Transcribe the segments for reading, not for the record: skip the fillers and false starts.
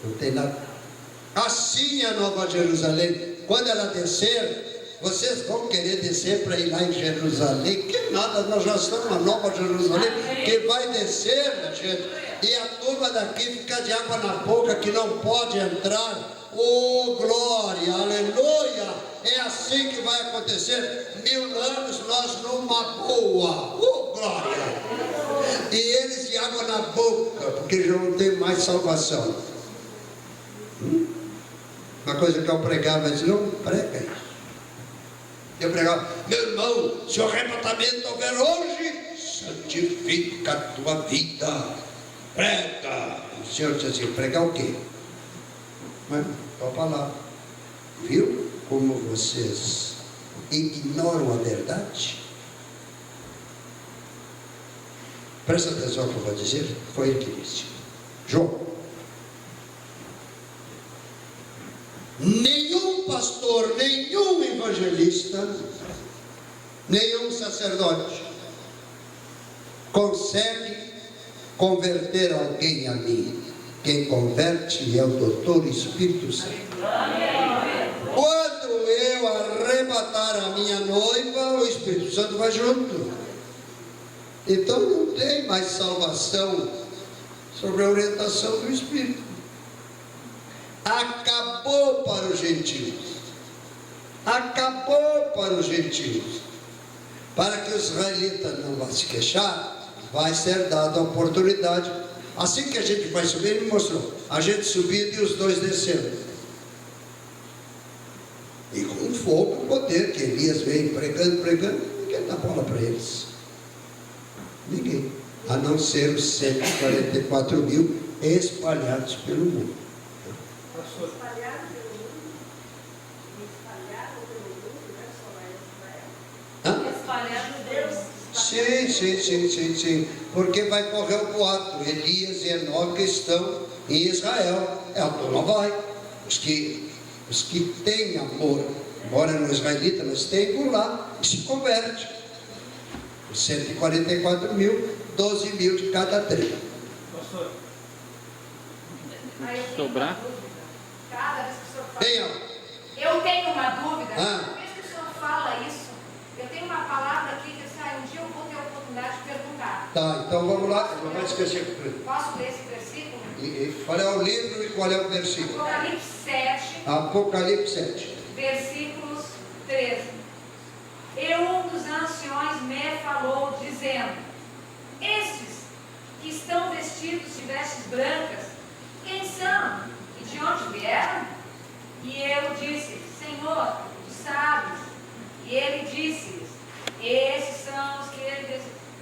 Não tem nada. Assim é a Nova Jerusalém. Quando ela descer, vocês vão querer descer para ir lá em Jerusalém. Que nada, nós já estamos na Nova Jerusalém, que vai descer, minha gente. E a turma daqui fica de água na boca, que não pode entrar. Oh, glória, aleluia. É assim que vai acontecer. 1000 anos nós numa boa. Oh, glória. E eles de água na boca, porque já não tem mais salvação. Uma coisa que eu pregava, mas não prega isso. Eu pregava: meu irmão, se o arrebatamento houver hoje, santifica a tua vida. Prega. O Senhor disse assim: pregar o quê? Mas, a palavra. Viu como vocês ignoram a verdade? Presta atenção no que eu vou dizer. Foi ele que disse. João: nenhum pastor, nenhum evangelista, nenhum sacerdote consegue converter alguém a mim. Quem converte é o doutor Espírito Santo. Quando eu arrebatar a minha noiva, o Espírito Santo vai junto. Então não tem mais salvação sobre a orientação do Espírito. Acabou para os gentios. Acabou para os gentios. Para que os israelitas não vão se queixar, vai ser dada a oportunidade. Assim que a gente vai subir, ele mostrou. A gente subindo e os dois descendo. E com fogo, poder, que Elias vem pregando, ninguém dá bola para eles. Ninguém. A não ser os 144 mil espalhados pelo mundo. Espalhados pelo mundo? Espalhados pelo mundo, não é só lá em Israel? Espalhados Deus. Sim. Porque vai correr o boato. Elias e Enoque estão em Israel. A turma vai. Os que têm amor, embora não israelita, mas tem por lá, e se converte. Os 144 mil, 12 mil de cada tribo. Pastor. Sobrar? Cada vez que o senhor fala. Eu tenho uma dúvida. Ah. Cada vez que o senhor fala isso, eu tenho uma palavra aqui que um dia eu vou ter a oportunidade de perguntar. Tá, então vamos lá. Eu não vou esquecer. Posso ler esse versículo? Qual é o livro e qual é o versículo? Apocalipse 7. Apocalipse 7. Versículos 13. E um dos anciões me falou, dizendo: estes que estão vestidos de vestes brancas, quem são e de onde vieram? E eu disse: Senhor, tu sabes. E ele disse-lhes: esses são os que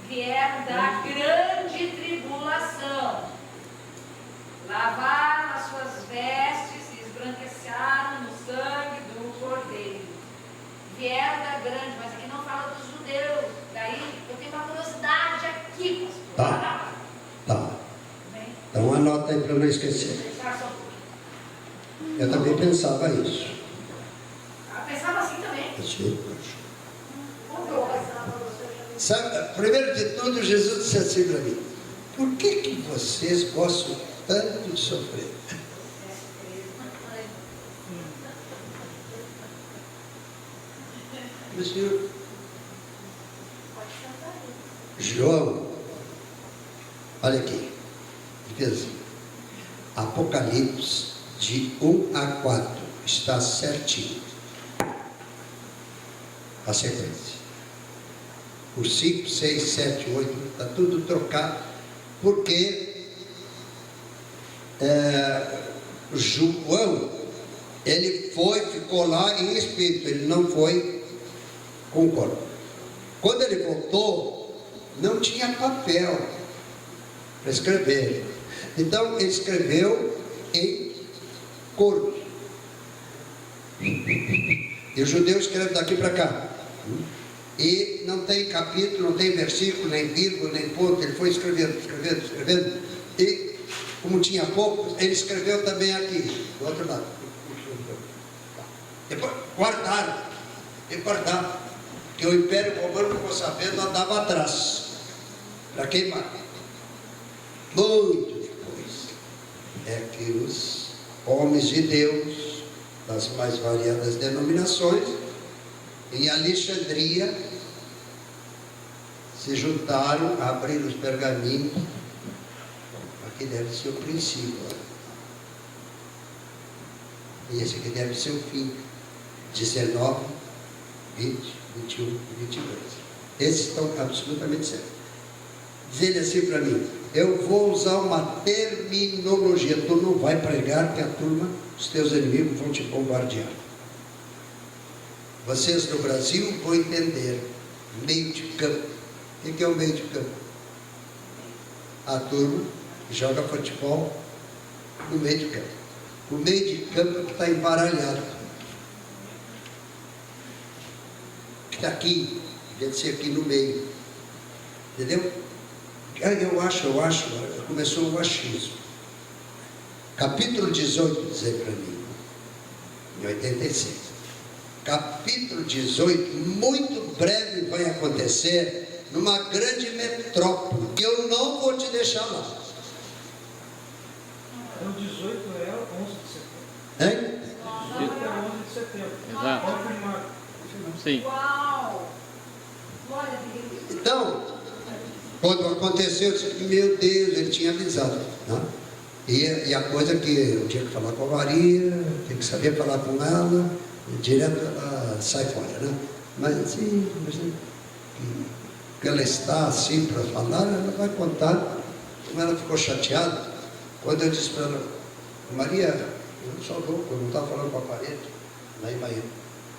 vieram da grande tribulação, lavaram as suas vestes e esbranquearam no sangue do Cordeiro. Vieram da grande, mas aqui não fala dos judeus. Daí eu tenho uma curiosidade aqui, pastor. Tá. Então anota aí para eu não esquecer. Eu também pensava isso. Eu pensava assim também. Sabe, primeiro de tudo, Jesus disse assim para mim: por que vocês gostam tanto de sofrer? O Senhor, João, olha aqui, diz assim, Apocalipse de 1 a 4 está certinho a sequência. O 5, 6, 7, 8 está tudo trocado, porque João, ele ficou lá em espírito, ele não foi com corpo. Quando ele voltou, não tinha papel para escrever. Então ele escreveu em corpo. E o judeu escreve daqui para cá. E não tem capítulo, não tem versículo, nem vírgula, nem ponto. Ele foi escrevendo. E como tinha poucos, ele escreveu também aqui, do outro lado. Depois guardaram. Que o Império Romano, ficou sabendo, andava atrás para queimar. Muito depois é que os homens de Deus, das mais variadas denominações, em Alexandria, se juntaram, abriram os pergaminhos. Aqui deve ser o princípio. E esse aqui deve ser o fim. 19, 20, 21 e 22. Esses estão absolutamente certos. Diz ele assim para mim: eu vou usar uma terminologia. Tu não vai pregar que a turma, os teus inimigos vão te bombardear. Vocês no Brasil vão entender. Meio de campo. O que é o meio de campo? A turma que joga futebol no meio de campo. O meio de campo que está embaralhado. Que está aqui, deve ser aqui no meio. Entendeu? Eu acho, começou o achismo. Capítulo 18, dizer para mim, em 86. Capítulo 18, muito breve vai acontecer numa grande metrópole, que eu não vou te deixar lá. O 18 é 11 de setembro. Hein? 18 é 11 de setembro. Exato. Confirmado. Sim. Uau! Glória a Deus. Então, quando aconteceu, eu disse, meu Deus, ele tinha avisado. Né? E a coisa que eu tinha que falar com a Maria, tinha que saber falar com ela, direto ela sai fora, né? Mas assim, que ela está assim para falar, ela vai contar. Como ela ficou chateada, quando eu disse para ela, Maria, eu não sou louco, eu não estava falando com a parede, lá em Miami.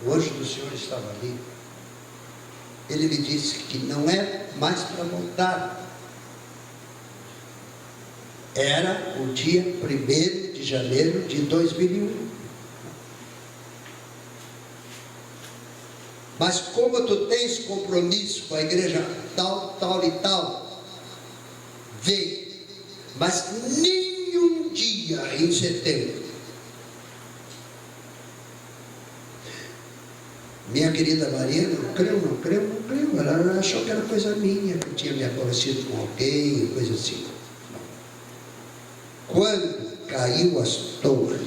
O anjo do Senhor estava ali. Ele me disse que não é mais para voltar. Era o dia 1º de janeiro de 2001. Mas como tu tens compromisso com a igreja tal, tal e tal, vem. Mas nenhum dia em setembro. Minha querida Maria, não creu. Ela achou que era coisa minha, que eu tinha me aborrecido com alguém, coisa assim. Quando caiu as torres,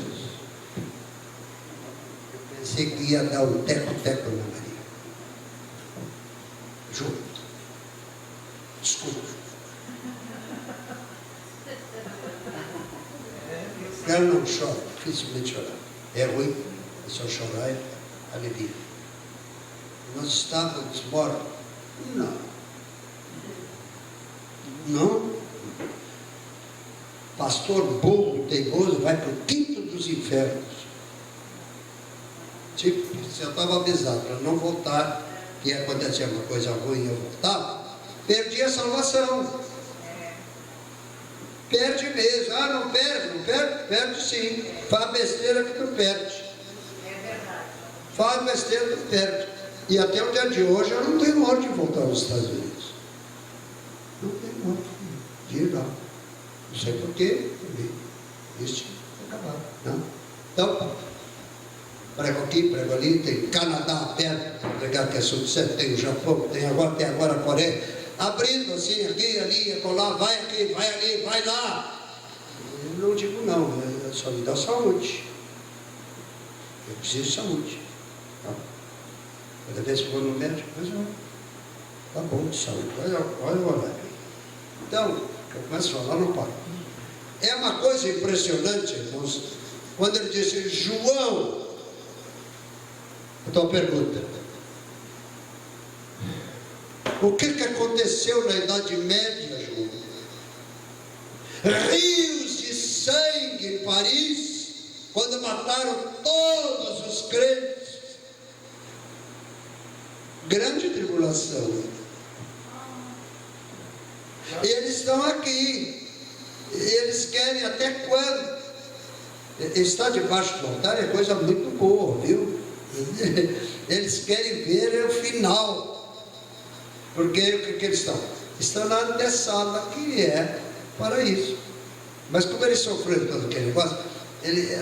eu pensei que ia dar um teco-teco na Maria. Juro. Desculpa. Ela não chora, dificilmente chorar. É ruim, é só chorar, é alegria. Nós estávamos mortos? Não. Pastor burro, teimoso, vai para o quinto dos infernos. Tipo, se eu estava avisado para não voltar, que ia acontecer uma coisa ruim e eu voltava, perdi a salvação. Perde mesmo. Não perde? Perde sim. Faz besteira que tu perde. Faz besteira que tu perde. E até o dia de hoje eu não tenho hora de voltar aos Estados Unidos. Não tenho hora de ir lá. Não sei porquê. Isso acabar. Não? Então, prego aqui, prego ali, tem Canadá aberto para pregar que é sucesso, tem o Japão, tem agora a Coreia, abrindo assim, aqui, ali, acolá, vai aqui, vai ali, vai lá. Eu não digo não, só me dá saúde. Eu preciso de saúde. Tá? Cada vez que vou no médico, mas tá bom de saúde, olha o horário. Então, eu começo a falar, não paro. É uma coisa impressionante, irmãos, quando ele disse, João, a tua pergunta, o que aconteceu na Idade Média, João? Rios de sangue em Paris, quando mataram todos os crentes. Grande tribulação. E eles estão aqui. E eles querem até quando? Estar debaixo do altar é coisa muito boa, viu? Eles querem ver o final. Porque o que eles estão? Estão na antessala, que é paraíso. Mas como eles sofreram todo aquele negócio,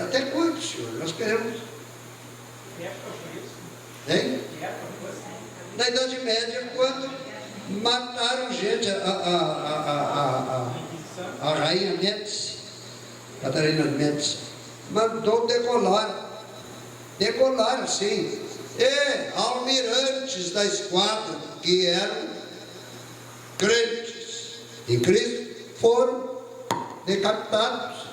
até quando, Senhor? Nós queremos. Hein? Na Idade Média, quando mataram gente, a rainha Médici, Catarina Médici, mandou decolar. Decolar, sim. E almirantes da esquadra, que eram crentes em Cristo, foram decapitados.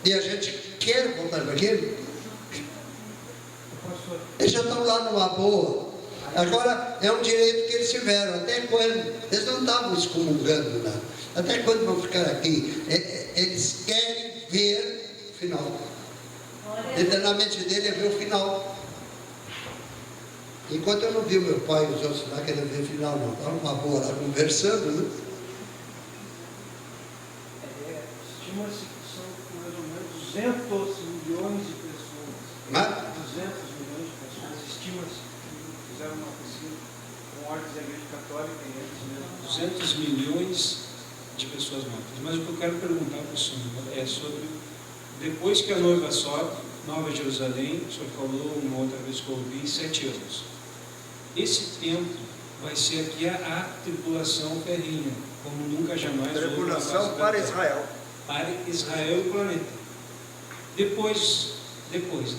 E a gente quer voltar para aquilo. Pastor, Eles já estão lá numa boa. Agora é um direito que eles tiveram. Até quando? Eles não estavam excomungando nada. Até quando vão ficar aqui? Eles querem ver o final. Dentro da mente dele é ver o final. Enquanto eu não vi o meu pai e os outros lá querendo ver o final, não. Estavam numa boa lá conversando, né? estima-se que são mais ou menos 200 milhões de pessoas. Mas, 200 milhões de pessoas. Estima-se que fizeram uma pesquisa com ordens da Igreja Católica e eles mesmos. 200 milhões de pessoas mortas. Mas o que eu quero perguntar para o senhor é sobre, depois que a noiva sobe, Nova Jerusalém, o senhor falou uma outra vez que eu ouvi, 7 anos. Esse tempo vai ser aqui a tribulação ferrinha, como nunca jamais houve na face Tribulação da para terra. Israel. Para Israel e o planeta. Depois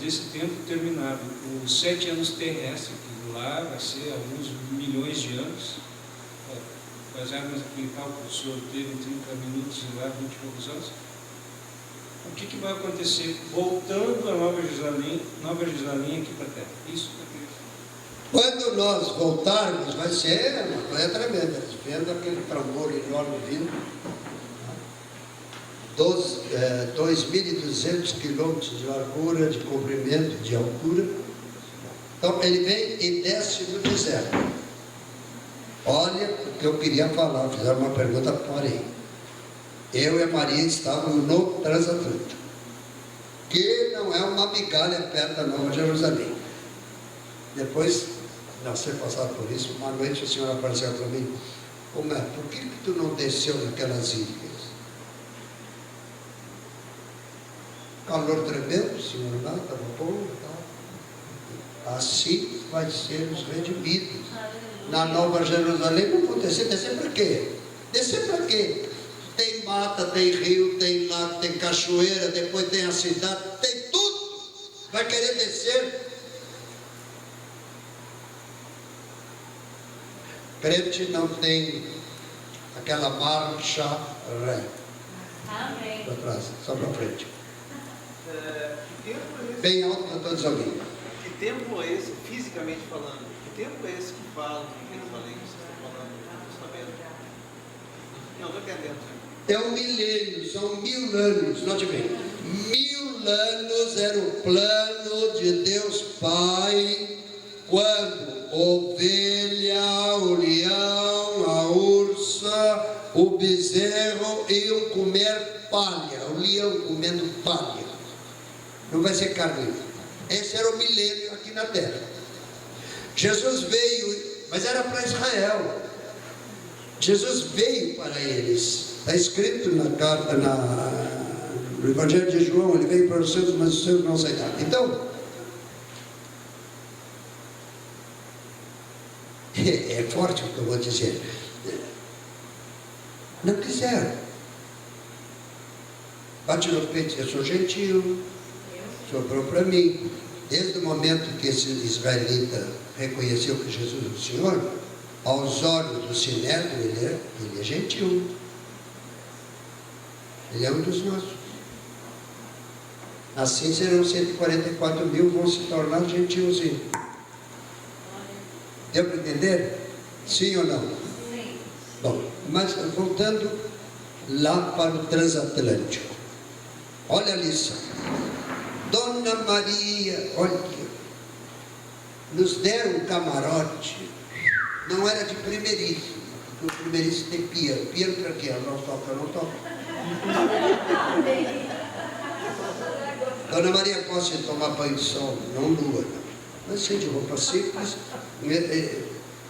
desse tempo terminado, os 7 anos terrestres, que lá vai ser alguns milhões de anos, baseado naquele cálculo que o senhor teve em 30 minutos e lá 20 e poucos anos, o que vai acontecer voltando a Nova Jerusalém aqui para a Terra? Isso que eu queria saber. quando nós voltarmos, vai ser uma coisa tremenda. Vendo aquele trambolho enorme vindo. 2.200 quilômetros de largura, de comprimento, de altura. Então ele vem e desce no deserto. Olha o que eu queria falar, fizeram uma pergunta, parei. Eu e a Maria estávamos no transatlântico, que não é uma migalha perto da Nova Jerusalém. Depois, não sei passar por isso, uma noite o Senhor apareceu para mim: ô Mé, por que tu não desceu naquelas ilhas? Calor tremendo, o Senhor lá, estava bom, tal. Assim vai ser os redimidos. Na Nova Jerusalém não vou descer para quê? Descer para quê? Tem mata, tem rio, tem lago, tem cachoeira, depois tem a cidade, tem tudo. Vai querer descer? Crente não tem aquela marcha ré. Amém. Para trás, só para frente. Que tempo é esse? Bem alto para todos ouvirem. Que tempo é esse, fisicamente falando? Que tempo é esse que falam de Jerusalém, que vocês estão falando no Testamento? Não, estou entendendo. É um milênio, são 1000 anos, note bem, 1000 anos era o plano de Deus Pai, quando ovelha, o leão, a ursa, o bezerro iam comer palha, o leão comendo palha, não vai ser carne. Esse era o milênio aqui na terra. Jesus veio, mas era para Israel. Jesus veio para eles. Está escrito na carta, no Evangelho de João, ele veio para os seus, mas os seus não aceitaram. Então, é forte o que eu vou dizer. Não quiseram. Bate no peito, eu sou gentil, sobrou para mim. Desde o momento que esse israelita reconheceu que Jesus é o Senhor, aos olhos do Sinédrio, ele é gentil. Ele é um dos nossos. Assim serão 144 mil, vão se tornar gentilzinhos. Deu para entender? Sim ou não? Sim. Bom, mas voltando lá para o transatlântico. Olha a lição. Dona Maria, olha aqui, nos deram um camarote, não era de primeiríssimo, porque o primeiríssimo tem piano. Piano para quê? Eu não toco, eu não toco. Dona Maria, posso ir tomar banho de sol? Não, lua, não. Mas sim, de roupa simples.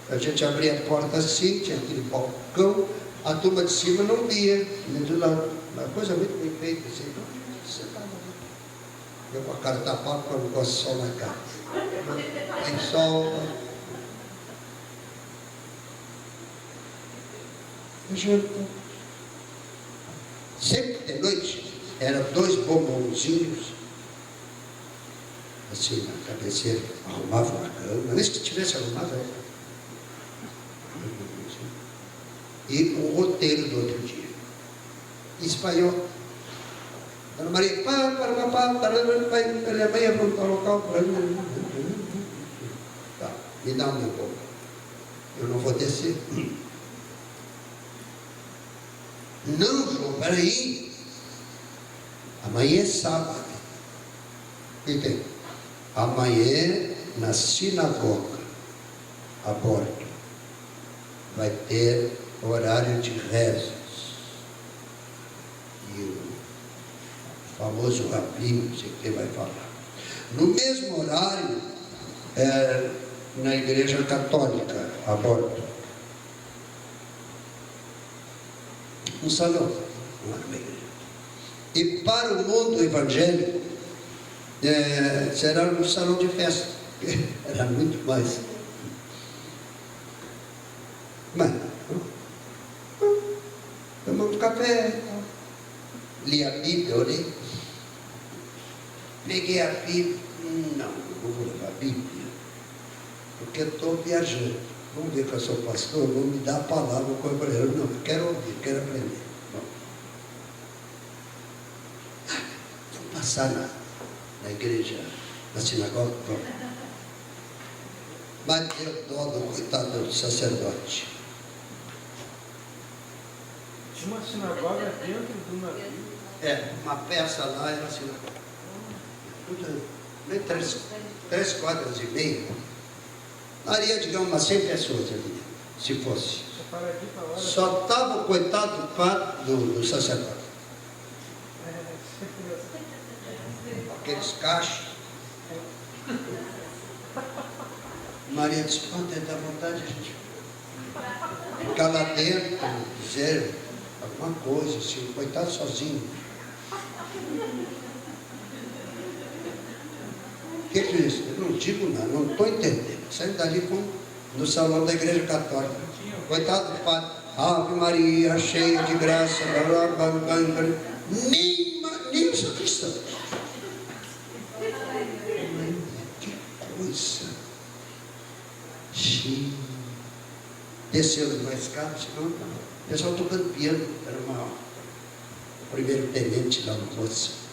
A gente abria a porta assim, tinha aquele balcão, a turma de cima não via, nem de lado. Uma coisa muito bem feita, assim. Você estava ali. Eu com a cara tapada, porque eu não gosto de sol na cara. Tem sol. Sempre de noite, eram 2 bombonzinhos, assim, na cabeceira, arrumavam a cama, mesmo que tivesse arrumado, e o roteiro do outro dia. Em espanhol. Dona Maria, minha mãe apontou o local para mim. Tá, me dá um meu pouco. Eu não vou descer. Não, João, peraí. Amanhã é sábado. Entende? Amanhã, na sinagoga, a bordo, vai ter horário de rezos. E o famoso rabino, não sei o que, vai falar. No mesmo horário, na igreja católica, a bordo. Um salão, não era uma igreja. E para o mundo evangélico, será um salão de festa. Era muito mais. Mas, tomamos café, li a Bíblia, orei. Peguei a Bíblia, não vou levar a Bíblia, porque eu estou viajando. Vamos ver que eu sou pastor, vou me dar a palavra com o brasileiro. Não, eu quero ouvir, quero aprender. Bom. Vou passar na igreja, na sinagoga. Bom. Mas deu dó do coitado do sacerdote. Tinha uma sinagoga dentro do navio. Uma peça lá era sinagoga. Tudo, nem 3 quadras e meia. Daria, digamos, umas 100 pessoas ali, se fosse. Só estava o coitado do padre, do sacerdote. Aqueles cachos. Maria disse, quando dá vontade, a gente ficar lá dentro, dizer alguma coisa, assim, coitado sozinho. O que é isso? Eu não digo nada, não estou entendendo. Saí dali no salão da igreja católica. Coitado do padre. Ave Maria, cheia de graça. Nem o sacristão. Que coisa. Desceu de uma escada, senão o pessoal tocando piano. Era o primeiro tenente da moça.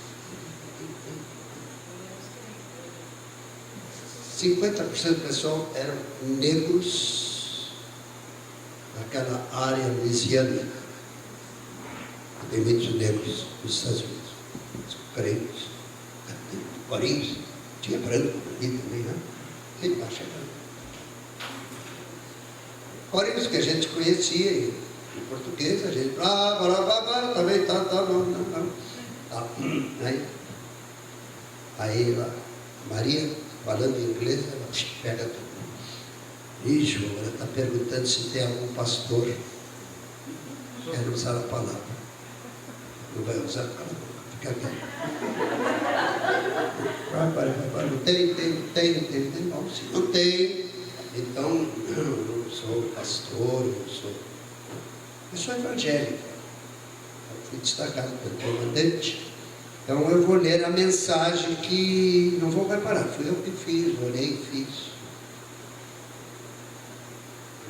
50% do pessoal eram negros naquela área louisiana. Tem muitos negros nos Estados Unidos. Os crentes, corinhos, tinha branco ali também, né? Quem está chegando? Corinhos que a gente conhecia, em português, a gente, também tá, não. Aí lá, Maria, falando em inglês, ela pega tudo. Ixi, ela está perguntando se tem algum pastor. Quero usar a palavra. Não vai usar a palavra, fica quieto. Tem. Não, se não tem, então eu não sou pastor, eu sou evangélico. Eu fui destacado pelo comandante. Então eu vou ler a mensagem que não vou preparar, fui eu que fiz, olhei e fiz.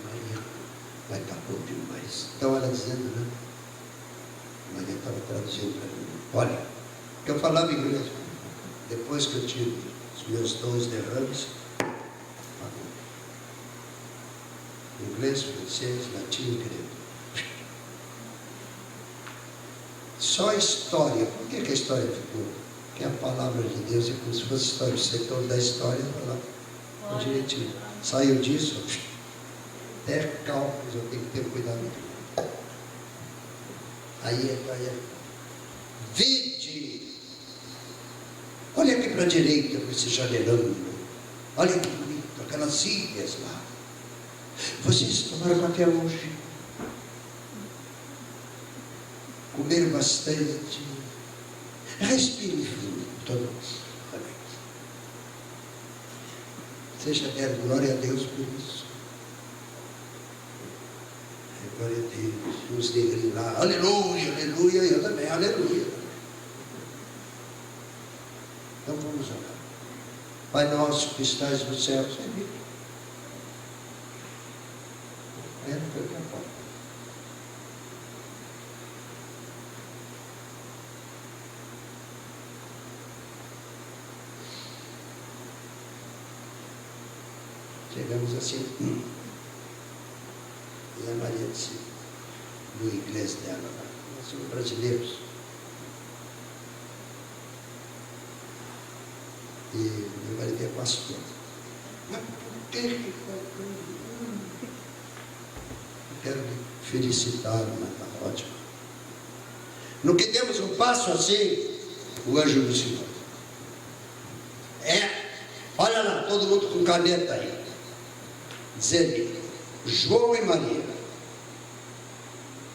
Maria, vai estar bom demais. Então ela dizendo, né? Maria estava traduzindo para mim. Olha, que eu falava inglês. Depois que eu tive os meus 2 derrames, inglês, francês, latim, grego. Só a história. Por que a história ficou? Porque a palavra de Deus é como se fosse história. O setor da história está lá direitinho. Saiu disso, até cálculos eu tenho que ter cuidado. Aí, vide. Olha aqui para a direita, com esse janeirão. Olha que bonito, aquelas ilhas lá. Vocês tomaram café hoje? Comer bastante, respire fundo, todos. Amém. Seja der glória a Deus por isso. Glória a Deus. Uns negrinhos lá, aleluia, aleluia, eu também, aleluia. Então vamos orar. Pai nosso que estás no céu, Senhor. Entra na porta. Chegamos assim. E a Maria disse, no inglês dela, nós somos brasileiros. E meu marido é pastor. Mas por que quero lhe felicitar, mas está ótimo. No que temos um passo assim, o anjo do Senhor. Olha lá, todo mundo com caneta aí. Dizendo, João e Maria,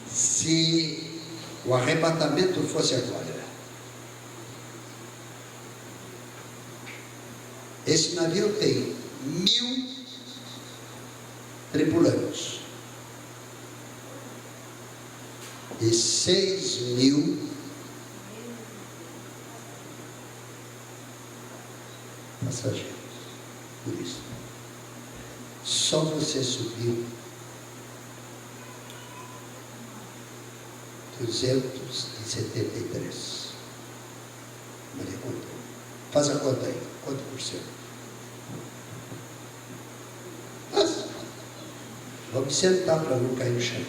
se o arrebatamento fosse agora, esse navio tem 1000 tripulantes e 6.000 passageiros. Por isso, só você subiu 273. Maria contou. Faz a conta aí. Quanto por cento? Mas, vamos sentar para não cair no chão.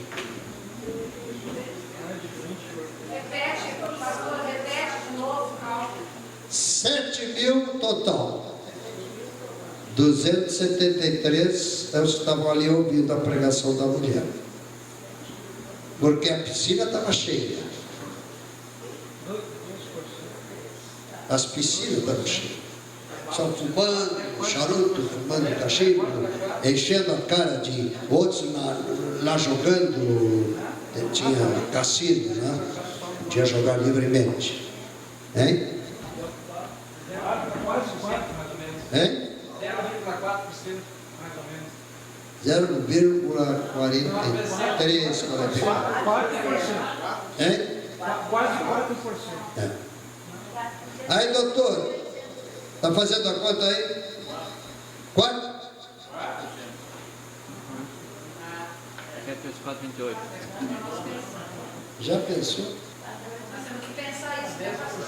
Repete, pastor, repete de novo o cálculo. 7.000 total. 273 eu estavam ali ouvindo a pregação da mulher. Porque a piscina estava cheia. As piscinas estavam cheias. Só fumando, charuto, fumando cachimbo, enchendo a cara de outros lá jogando. Tinha cassino, né? Podia jogar livremente. Hein? Hein? 0,4% mais ou menos. 0,43, 4%. Hein? Quase 4%. É. Aí, doutor, está fazendo a conta aí? Quanto? 7,28. Já pensou? Nós temos que pensar isso, né, pastor?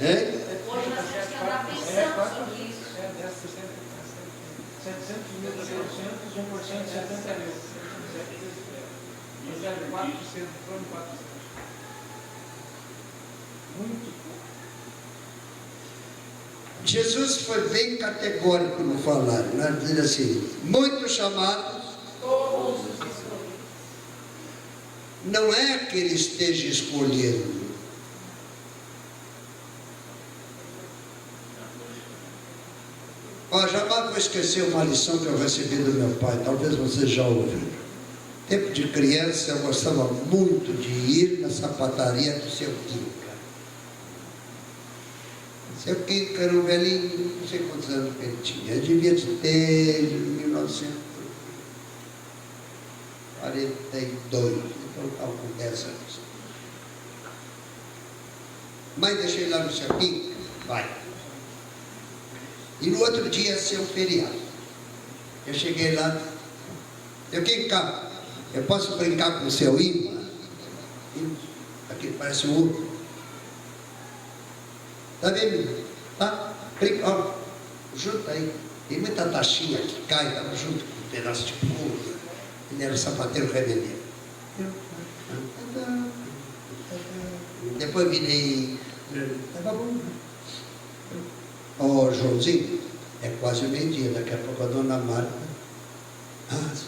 Hein? Hoje nós temos que andar pensando sobre isso. 700 mil da 400, 1%, 70 mil. 0,4%, foram 4%. Muito pouco. Jesus foi bem categórico no falar, né? Dizendo assim, muitos chamados, Todos os escolhidos. não é que ele esteja escolhendo. Jamais vou esquecer uma lição que eu recebi do meu pai, talvez vocês já ouviram. Tempo de criança eu gostava muito de ir na sapataria do seu Quinca. Seu Quinca era um velhinho, não sei quantos anos que ele tinha. Ele devia ter 1942, então estava com 10 anos. Mãe, deixei lá no seu Quinca? Vai. E no outro dia ia ser um feriado. Eu cheguei lá, eu Quinca, eu posso brincar com o seu imã? Aqui parece um urso. Está vendo? Tá? Brinca, ó, junta aí. Tem muita taxinha que cai, estava junto com um pedaço de couro. Ele era sapateiro revendeiro. Depois virei. Estava bom. Ó, Joãozinho, é quase meio-dia, daqui a pouco a dona Marta. Ah, sim.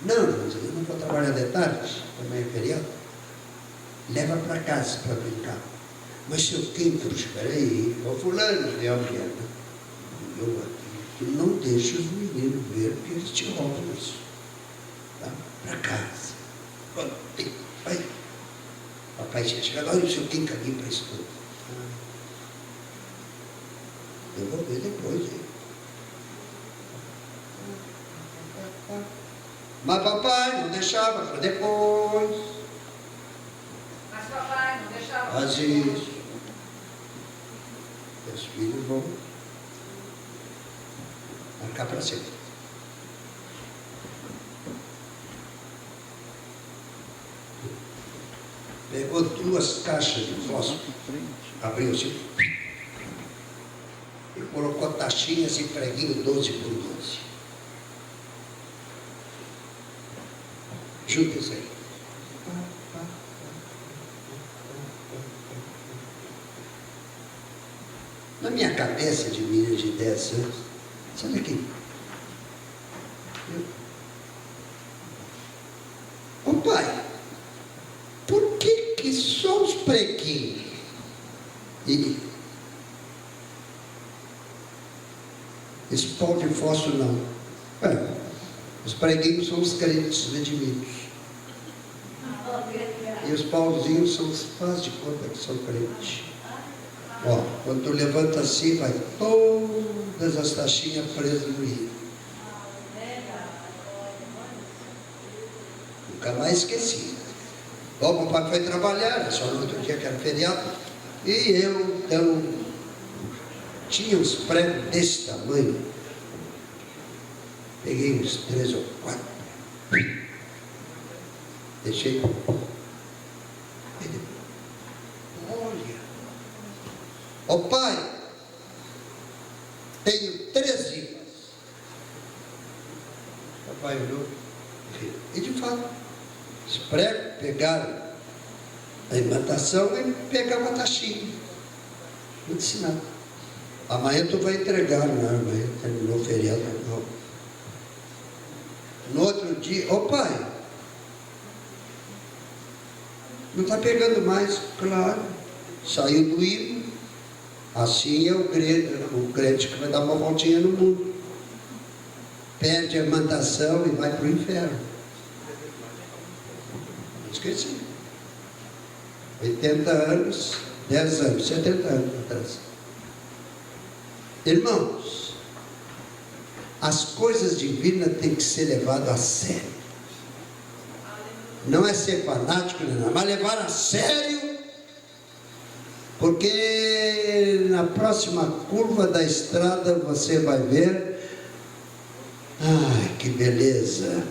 Não, Joãozinho, eu não vou trabalhar de tarde, também é feriado. Leva para casa para brincar. Mas seu Quinca, espera aí, ô fulano, é a mulher, né? Eu aqui, não deixa os meninos ver que eles te roubam isso. Tá? Para casa. Vai. Papai tinha chegado, olha o seu Quinca limpa isso tudo. Eu vou ver depois, hein? Mas papai não deixava para depois. Mas papai não deixava. Faz isso. Meus filhos vão marcar para sempre. Pegou 2 caixas de fósforo, abriu assim e colocou taxinhas e preguinho 12 por 12. Junta isso aí. Na minha cabeça de menino de 10 anos, sabe aqui? Ô pai, por que só os preguinhos? E esse pau de fósforo não. Os preguinhos são os crentes redimidos. E os pauzinhos são os faz de conta que são crentes. Ó, quando tu levanta assim, vai todas as taxinhas presas no rio. Nunca mais esqueci. Bom, o papai foi trabalhar, só no outro dia que era feriado. E eu, então, tinha uns pregos desse tamanho. Peguei uns 3 ou 4. Deixei. Ele, olha. Ó pai, tenho 3 irmãs. Papai olhou. E de fato, os pregos pegaram a imitação e pegavam a taxinha. Não disse nada. Amanhã tu vai entregar, não, amanhã terminou o feriado. Não. No outro dia, ô pai, não está pegando mais? Claro, saiu do hino. Assim é o crente que vai dar uma voltinha no mundo. Perde a mandação e vai para o inferno. Não esqueci. 80 anos, 10 anos, 70 anos atrás. Irmãos, as coisas divinas têm que ser levadas a sério. Não é ser fanático, não, mas levar a sério, porque na próxima curva da estrada você vai ver, ai que beleza,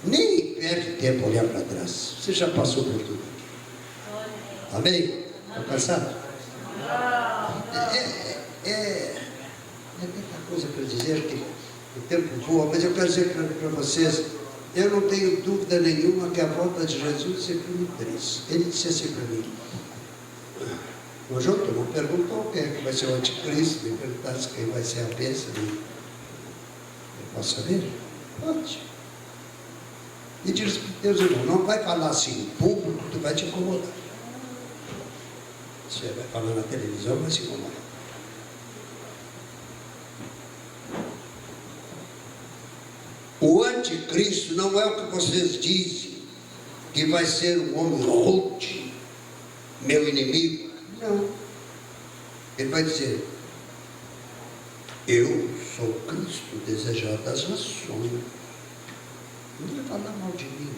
nem perde tempo olhar para trás, você já passou por tudo. Amém? Está cansado? É tanta coisa para dizer que o tempo voa, mas eu quero dizer para vocês, eu não tenho dúvida nenhuma que a volta de Jesus sempre me traz. Ele disse assim para mim, o João, tu não perguntou quem é que vai ser o anticristo, me perguntasse quem vai ser a bênção. Eu posso saber? Pode. E diz para Deus, irmão, não vai falar assim em público, tu vai te incomodar. Você vai falar na televisão, vai se incomodar. O anticristo não é o que vocês dizem, que vai ser um homem rude, meu inimigo. Não. Ele vai dizer, eu sou Cristo desejado das nações. Não vai falar mal de mim,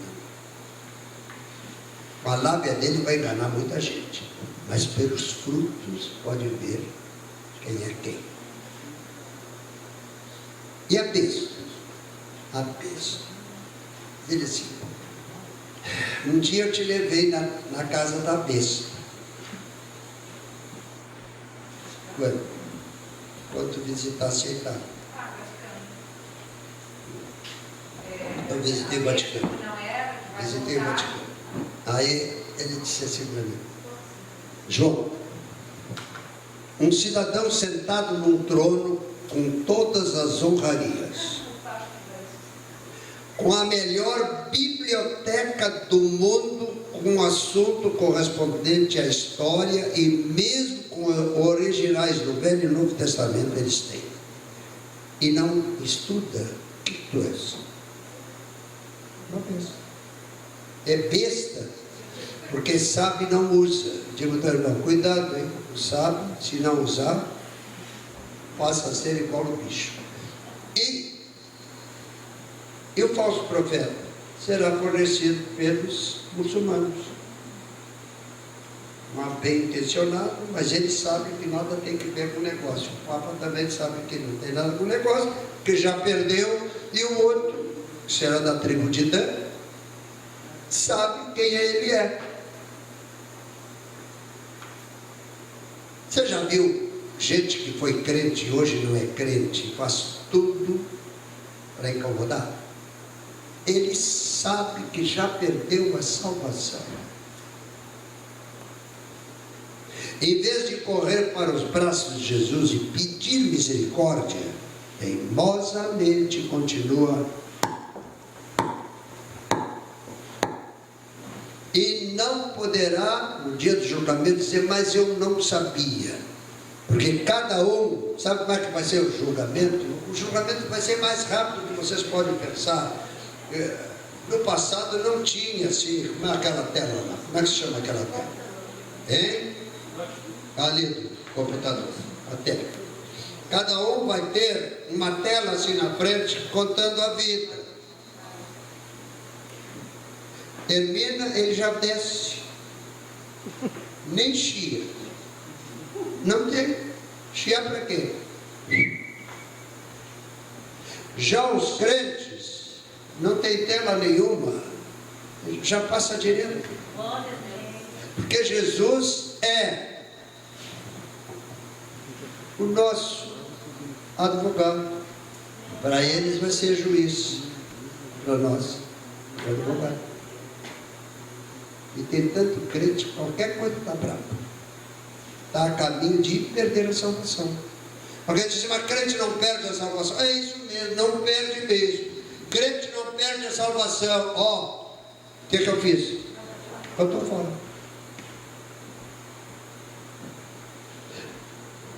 não. A lábia dele vai enganar muita gente, mas pelos frutos pode ver quem é quem. E a besta? A besta. Ele disse, um dia eu te levei na casa da besta. Quando tu visitasse a Itália. Eu visitei o Vaticano. Visitei o Vaticano. Aí ele disse assim para mim, João, um cidadão sentado num trono com todas as honrarias, com a melhor biblioteca do mundo, com assunto correspondente à história e mesmo com originais do Velho e Novo Testamento eles têm. E não estuda, o que tu és? Não besta. É besta, porque sabe e não usa. Digo, teu irmão, cuidado, hein? Sabe, se não usar, passa a ser igual o bicho. E o falso profeta? será fornecido pelos muçulmanos. Um bem intencionado, mas eles sabem que nada tem que ver com o negócio. O Papa também sabe que não tem nada com o negócio, que já perdeu, e o outro, que será da tribo de Dan, sabe quem ele é. Você já viu gente que foi crente e hoje não é crente, faz tudo para incomodar? Ele sabe que já perdeu a salvação. Em vez de correr para os braços de Jesus e pedir misericórdia, teimosamente continua. E não poderá, no dia do julgamento, dizer, mas eu não sabia. Porque cada um, sabe como é que vai ser o julgamento? O julgamento vai ser mais rápido do que vocês podem pensar. No passado não tinha assim, como é aquela tela lá? Como é que se chama aquela tela? Hein? Ali do computador, a tela. Cada um vai ter uma tela assim na frente, contando a vida. Termina, ele já desce. Nem chia. Não tem. Chiar para quê? Já os crentes não tem tela nenhuma. Já passa direto. Porque Jesus é o nosso advogado. Para eles vai ser juiz. Para nós, advogado. E tem tanto crente, qualquer coisa está bravo. Está a caminho de perder a salvação. Alguém diz, mas crente não perde a salvação. É isso mesmo, não perde mesmo. Crente não perde a salvação. Ó, o que eu fiz? Eu estou fora.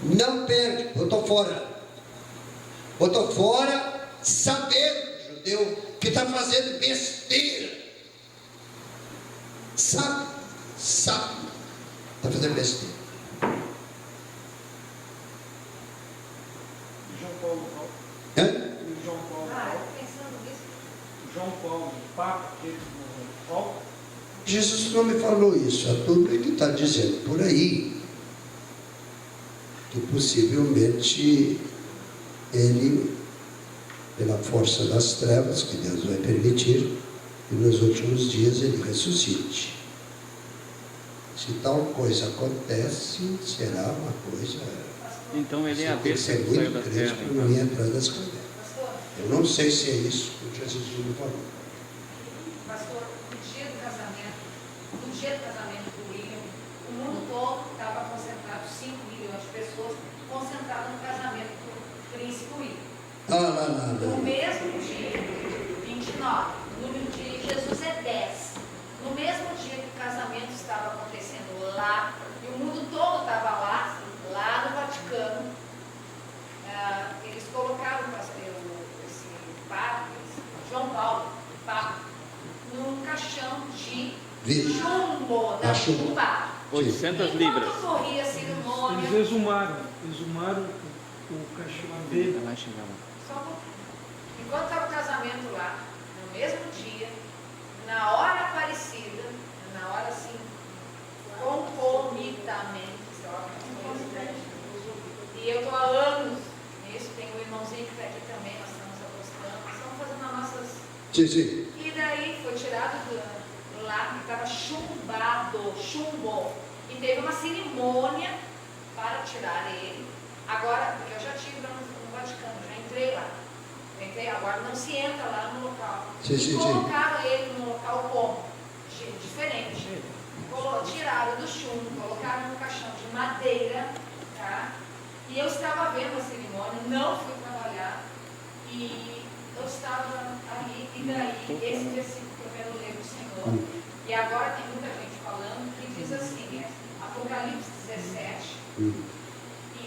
Não perde, eu estou fora. Eu estou fora, sabendo, judeu, que está fazendo besteira. Sabe, está fazendo besteira. João Paulo, João Paulo, o Papa, que ele morreu. Jesus não me falou isso, é tudo ele está dizendo por aí, que possivelmente ele, pela força das trevas, que Deus vai permitir, e nos últimos dias ele ressuscite. Se tal coisa acontece, será uma coisa. Então ele é a besta ser que saiu muito da crente terra. para não ir atrás das cavernas. Eu não sei se é isso que Jesus me falou. Pastor, no dia do casamento do William, o mundo todo estava concentrado, 5 milhões de pessoas concentradas no casamento do príncipe William. No mesmo dia, 29, o número de Jesus é 10. No mesmo dia que o casamento estava acontecendo lá, e o mundo todo estava lá no Vaticano, eles colocaram esse Papa, João Paulo, Papa, num caixão de chumbo, da chumba. 800 libras. Enquanto corria a cerimônia. Eles exumaram o caixão dele. Vai chegar lá. Só um pouquinho. Enquanto estava o casamento lá, no mesmo dia, na hora parecida, na hora assim, concomitantemente, e eu estou há anos nisso, tem um irmãozinho que está aqui também, nós estamos apostando, estamos fazendo as nossas. Sim. E daí foi tirado lá, que estava chumbado, chumbo, e teve uma cerimônia para tirar ele. Agora, porque eu já estive lá no Vaticano, já entrei lá. Agora não se entra lá no local. Colocaram ele no local como? Diferente. Tiraram do chumbo, colocaram no caixão de madeira, tá? E eu estava vendo a cerimônia, não fui trabalhar, e eu estava ali, e daí esse versículo que eu quero ler do Senhor, e agora tem muita gente falando, que diz assim, Apocalipse 17, e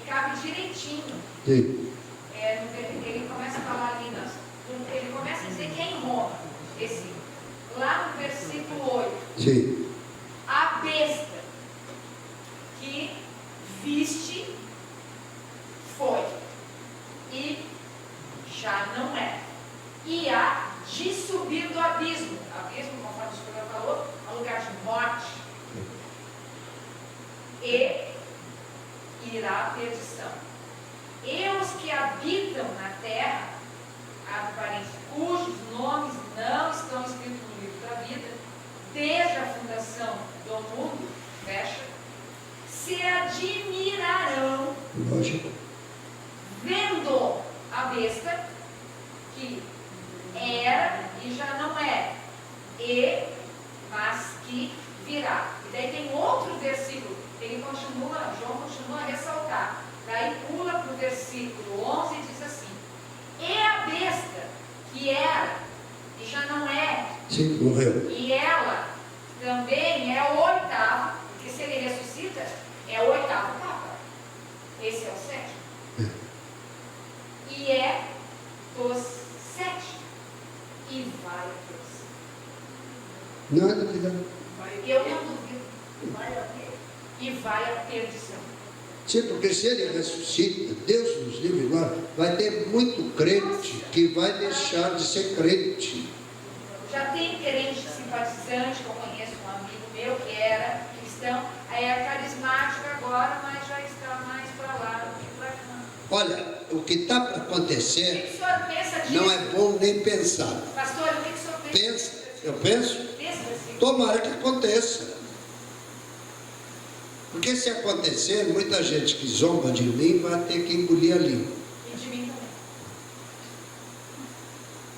cabe direitinho. Sim. Ele começa a falar ali, ele começa a dizer que é em Roma, lá no versículo 8. Sim. A besta que viste foi e já não é, e há de subir do abismo e irá à perdição. E os que habitam na terra, abre parênteses, cujos nomes não estão escritos no livro da vida, desde a fundação do mundo, fecha, se admirarão, Lógico. vendo a besta, que era e já não é, mas que virá. E daí tem outro versículo, João continua a ressaltar. Daí pula para o versículo 11 e diz assim: e a besta, que era e já não é, Sim, morreu. e ela também é o oitavo, porque se ele ressuscita, é o oitavo Papa. Esse é o sétimo. E é dos sete. E vai a perdição. Nada que dá. Eu não duvido. E vai a perdição. Sim, porque se ele ressuscita, Deus nos livre agora, vai ter muito crente que vai deixar de ser crente. Já tem crente simpatizante, que eu conheço, um amigo meu que era cristão, aí é carismático agora, mas já está mais para lá do que para cá. Olha, o que está para O que acontecer o senhor pensa disso? não é bom nem pensar. Pastor, o que o senhor pensa? Pensa, eu penso, Pensa assim. tomara que aconteça. Porque se acontecer, muita gente que zomba de mim vai ter que engolir a língua. E de mim também.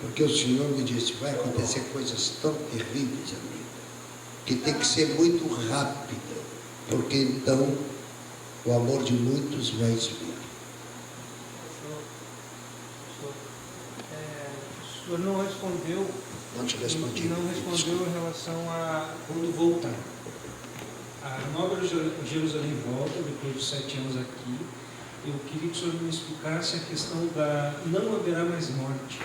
Porque o Senhor me disse, vai acontecer coisas tão terríveis, amigo, que tem que ser muito rápida, porque então o amor de muitos vai esfriar. O senhor não respondeu, Não te respondi. não respondeu em relação a... Quando voltar, a Nova Jerusalém volta, depois de 7 anos aqui. Eu queria que o senhor me explicasse a questão da não haverá mais morte.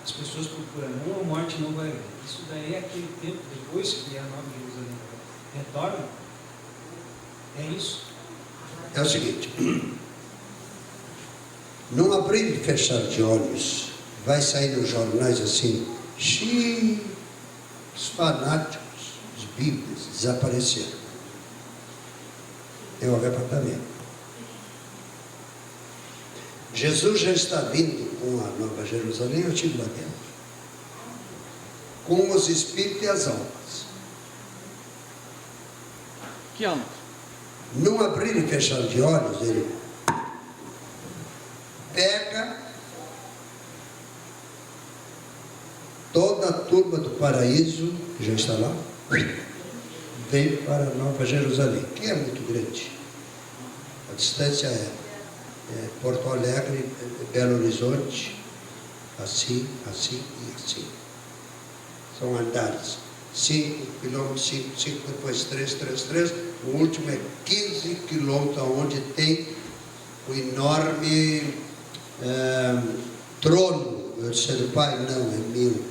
As pessoas procuram, não, a morte não vai haver. Isso daí é aquele tempo depois que a Nova Jerusalém retorna? É isso? É o seguinte, num abrir e fechar de olhos, vai sair nos jornais assim, xiii, os fanáticos, os bíblios desapareceram. É o arrebatamento. Jesus já está vindo com a Nova Jerusalém, eu estive lá dentro, com os espíritos e as almas. Que alma? Num abrir e fechar de olhos, ele pega toda a turma do paraíso, que já está lá, vem para a Nova Jerusalém, que é muito grande. A distância é Porto Alegre, Belo Horizonte, assim, assim e assim. São andares. 5 quilômetros, 5, depois 3. O último é 15 quilômetros, onde tem o enorme trono. Eu disse, é do Pai? Não, é meu.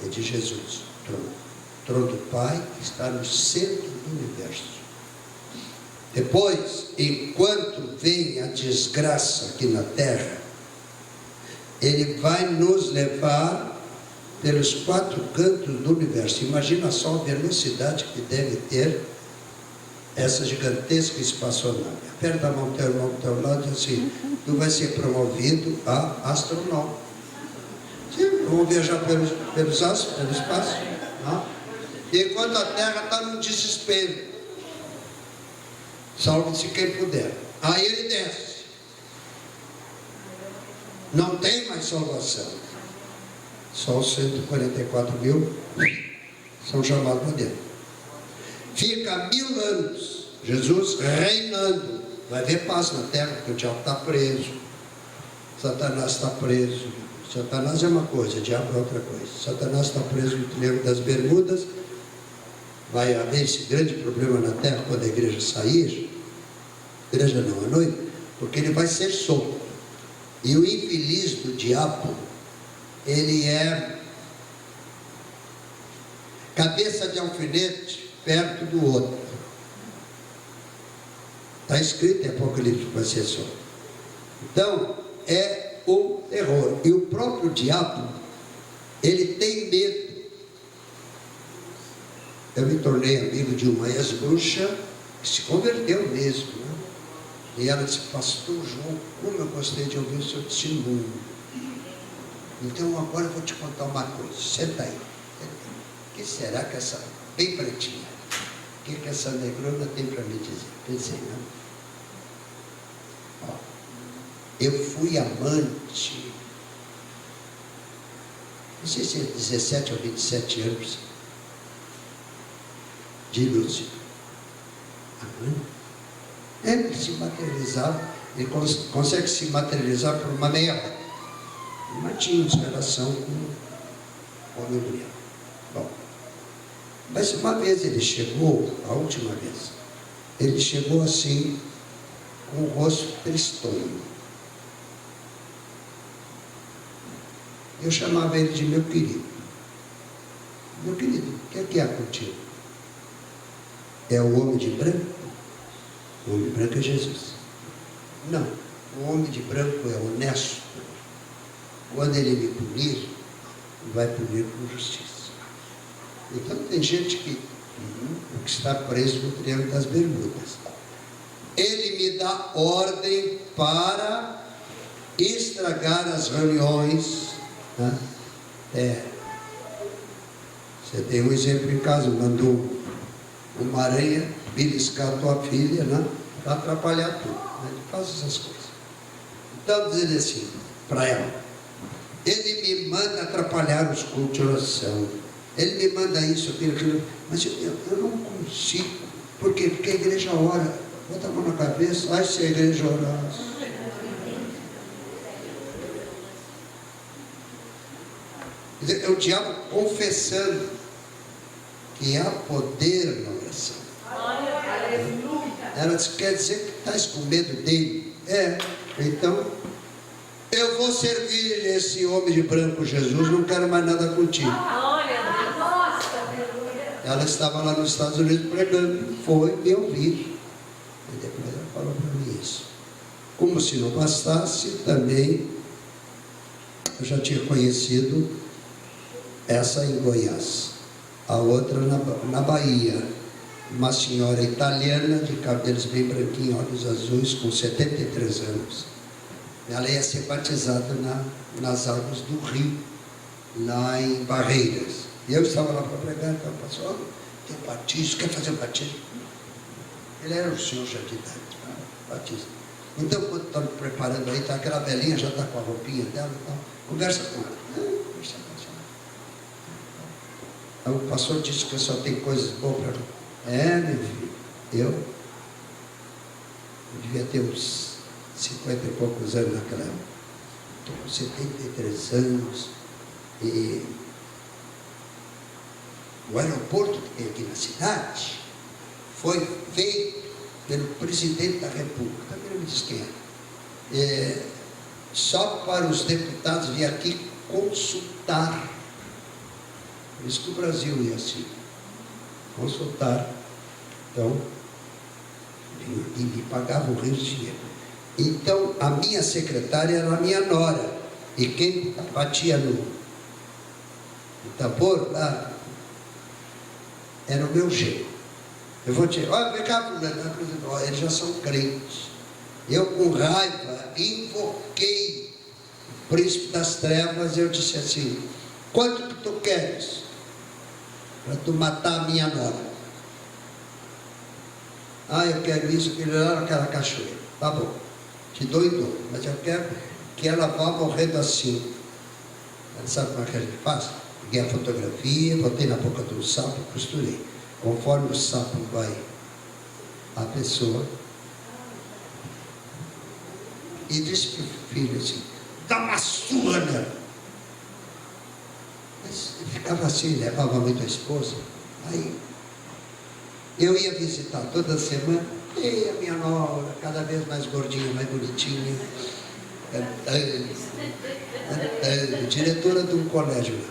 É de Jesus. O trono do Pai está no centro do universo. Depois, enquanto vem a desgraça aqui na terra, ele vai nos levar pelos 4 cantos do universo. Imagina só a velocidade que deve ter essa gigantesca espaçonave. Aperta a mão do teu irmão do teu lado e diz assim, tu vai ser promovido a astronauta. Sim, vamos viajar pelos astros, pelo espaço. Não? E enquanto a terra está no desespero. Salve-se quem puder. Aí ele desce. Não tem mais salvação. Só os 144 mil são chamados para dentro. Fica 1000 anos Jesus reinando. Vai haver paz na terra, porque o diabo está preso. Satanás está preso. Satanás é uma coisa, o diabo é outra coisa. Satanás está preso no Triângulo das Bermudas. Vai haver esse grande problema na terra quando a igreja sair. A igreja não, a noiva, porque ele vai ser solto. E o infeliz do diabo, ele é cabeça de alfinete perto do outro. Está escrito em Apocalipse que vai ser solto. Então, é o terror. E o próprio diabo, ele tem medo. Eu me tornei amigo de uma ex-bruxa Se converteu mesmo, né? E ela disse, pastor João, como eu gostei de ouvir o seu testemunho. Então agora eu vou te contar uma coisa. Senta aí. O que será que essa, bem pretinha, o que essa negrona tem para me dizer? Pensei, não. Ó, eu fui amante, não sei se é 17 ou 27 anos, de Lúcio. Amante. Ele se materializava, ele consegue se materializar por uma meia hora. Mas tínhamos relação com homem e mulher. Bom, mas uma vez ele chegou, a última vez, ele chegou assim, com o rosto tristonho. Eu chamava ele de meu querido. Meu querido, o que é contigo? É o homem de branco? O homem de branco é Jesus. Não, o homem de branco é honesto. Quando ele me punir, vai punir com justiça. Então tem gente que está preso no Triângulo das Bermudas. Ele me dá ordem para estragar as reuniões. Né? Você tem um exemplo em casa, mandou uma aranha beliscar a tua filha, né? Para atrapalhar tudo. Né? Ele faz essas coisas. Então, dizendo assim, para ela, ele me manda atrapalhar os cultos de oração. Ele me manda isso, aquilo, mas eu não consigo. Por quê? Porque a igreja ora. Bota a mão na cabeça, ai se a igreja orasse. É o diabo confessando que há poder na oração. Ela disse, quer dizer que estás com medo dele? Então, eu vou servir esse homem de branco Jesus, não quero mais nada contigo. Ela estava lá nos Estados Unidos pregando, foi me ouvir. E depois ela falou para mim isso. Como se não bastasse, também eu já tinha conhecido essa em Goiás, a outra na Bahia, uma senhora italiana de cabelos bem branquinhos, olhos azuis, com 73 anos. Ela ia ser batizada nas águas do rio, lá em Barreiras. E eu estava lá para pregar, então ela passou, tem um batismo, quer fazer um batismo? Ele era um senhor já de idade, batismo. Então, quando está me preparando aí, tá, aquela velhinha já está com a roupinha dela e tal, conversa com ela. Conversa com ela. O pastor disse que só tem coisas boas para mim. Meu filho, eu devia ter uns 50 e poucos anos naquela época. Estou com 73 anos e o aeroporto que tem aqui na cidade foi feito pelo presidente da República, também não me diz quem é, só para os deputados vir aqui consultar. Por isso que o Brasil ia assim, consultar. Então, e me pagava o rio de dinheiro. Então, a minha secretária era a minha nora, e quem batia no tambor lá era o meu genro. Eu vou te dizer, olha, vem cá, eles já são crentes. Eu, com raiva, invoquei o príncipe das trevas. Eu disse assim, quanto que tu queres para tu matar a minha nora? Eu quero isso, aquilo lá naquela cachoeira. Tá bom, te dou e dou, mas eu quero que ela vá morrendo assim. Ela sabe como é que a gente faz? Peguei a fotografia, botei na boca do sapo e costurei. Conforme o sapo vai, a pessoa. E disse para o filho assim, dá uma surra nela. Mas ficava assim, levava muito a esposa. Aí eu ia visitar toda semana, e a minha nora, cada vez mais gordinha, mais bonitinha, diretora de um colégio lá.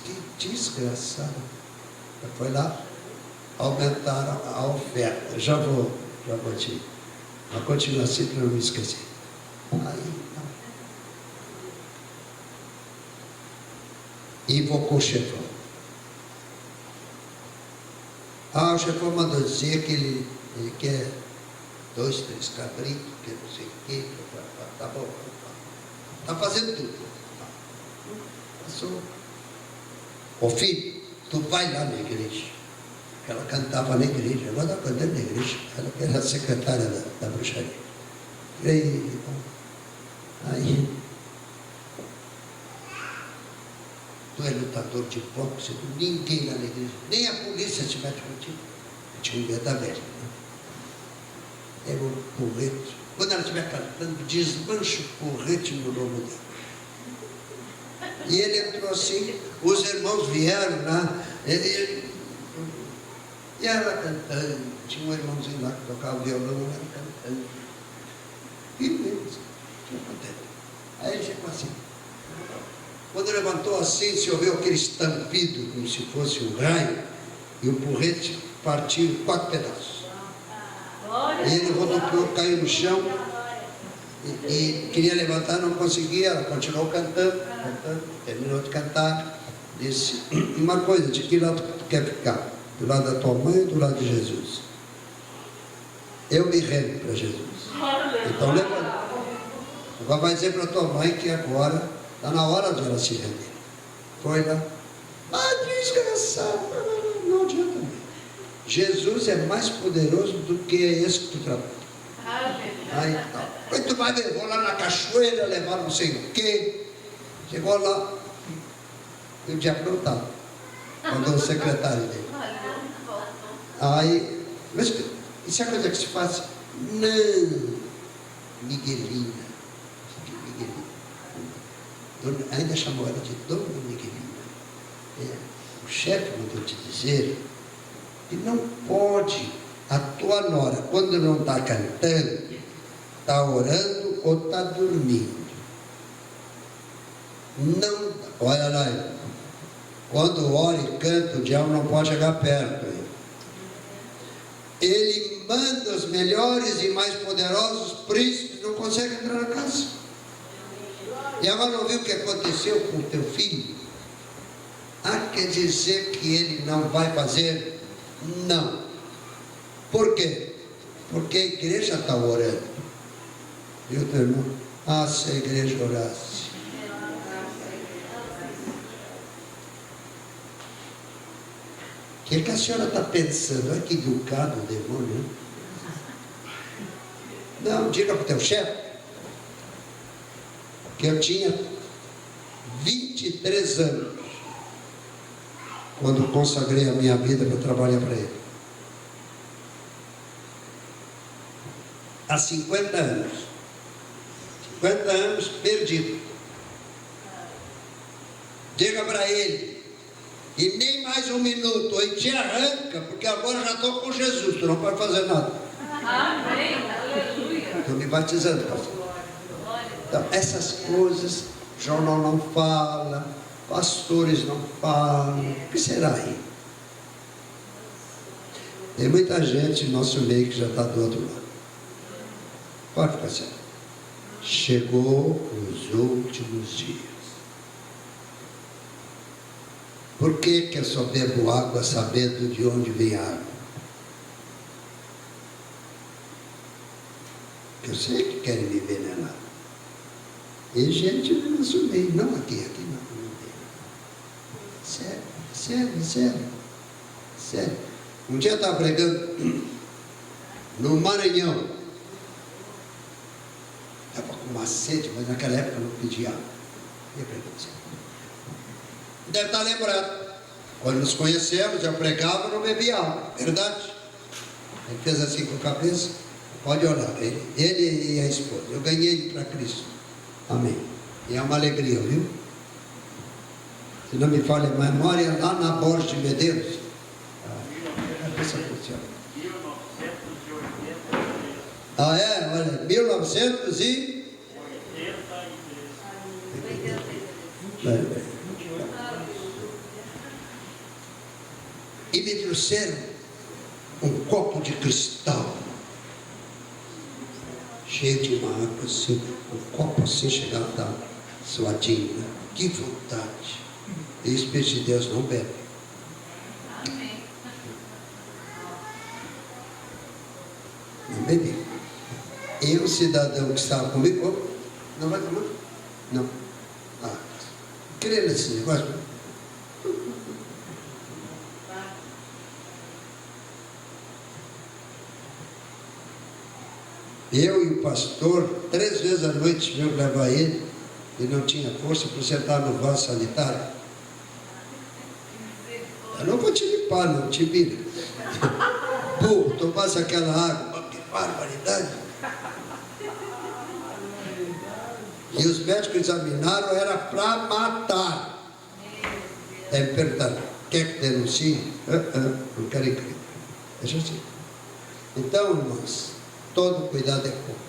Que desgraçado. Foi lá, aumentaram a oferta. Já vou te. Mas continua assim para não me esquecer. Invocou o chefão. O chefão mandou dizer que ele quer 2, 3 cabritos, que não sei o quê. Tá bom. Está fazendo tudo. Passou. Ô filho, tu vai lá na igreja. Ela cantava na igreja, agora está cantando na igreja. Ela era a secretária da bruxaria. Aí, tu é lutador de boxe, ninguém lá na igreja, nem a polícia se mete contigo. Tinha um beta velho. Era um porrete. Quando ela estiver cantando, desmancha o porrete no lombo dela. E ele entrou assim, os irmãos vieram lá, e ela cantando, tinha um irmãozinho lá que tocava violão, ela cantando. E mesmo, tinha contente. Aí ele ficou assim. Quando levantou assim, se ouviu aquele estampido, como se fosse um raio, e o porrete partiu em 4 pedaços. E ele rodopiou, caiu no chão, e queria levantar, não conseguia, ela continuou cantando, terminou de cantar, disse, uma coisa, de que lado tu quer ficar? Do lado da tua mãe ou do lado de Jesus? Eu me rendo para Jesus. Então levanta. Agora vai dizer para tua mãe que agora está na hora de ela se render. Foi lá. Desgraçado. Não adianta. Jesus é mais poderoso do que esse que tu trabalha. Aí tá. Aí tu vai ver, vou lá na cachoeira, levar não sei o quê. Chegou lá, e o diabo não estava. Mandou o secretário dele. Aí, mas isso é coisa que se faz? Não, Miguelina. Ainda chamou ela de Dona Miguelina. O chefe mandou te dizer que não pode a tua nora, quando não está cantando, está orando ou está dormindo. Não, olha lá, quando ora e canta, o diabo não pode chegar perto. Ele manda os melhores e mais poderosos príncipes, não consegue entrar na casa. E agora não viu o que aconteceu com o teu filho? Quer dizer que ele não vai fazer? Não. Por quê? Porque a igreja está orando. Viu, teu irmão? Se a igreja orasse. O que a senhora está pensando? Olha que educado o demônio, né? Não, diga para o teu chefe que eu tinha 23 anos quando consagrei a minha vida para trabalhar para ele. Há 50 anos. 50 anos perdido. Diga para ele, e nem mais um minuto, aí te arranca, porque agora já estou com Jesus, tu não pode fazer nada. Amém, aleluia. Estou me batizando, pastor. Então, essas coisas, jornal não fala, pastores não falam, o que será aí? Tem muita gente no nosso meio que já está do outro lado. Pode ficar sério. Chegou os últimos dias. Por que eu só bebo água sabendo de onde vem a água? Eu sei que querem me envenenar. E gente no nosso meio, não aqui não. Sério. Um dia eu estava pregando no Maranhão. Estava com uma sede, mas naquela época eu não pedia água. Deve estar lembrado. Quando nos conhecemos, eu pregava e não bebia água. Verdade? Ele fez assim com a cabeça. Pode orar. Ele e a esposa. Eu ganhei ele para Cristo. Amém. E é uma alegria, viu? Se não me falha a memória, lá na Borges de Medeiros. Olha, 1983. E me trouxeram um copo de cristal, cheio de uma água assim, um copo assim, chegava a dar suadinho, né? Que vontade. E Espírito de Deus não bebe. Não bebi. E o cidadão que estava comigo, "Oh, não vai tomar? Não. Ah, crê nesse negócio? Eu e o pastor, 3 vezes à noite, tivemos que levar ele, e não tinha força para sentar no vaso sanitário. Eu não vou te limpar, não, te vira. Pô, tomasse aquela água, que barbaridade. E os médicos examinaram, era para matar. Aí me perguntaram, quer que denuncie? Não quero incrível. Deixa assim. Então, irmãos, todo cuidado é pouco.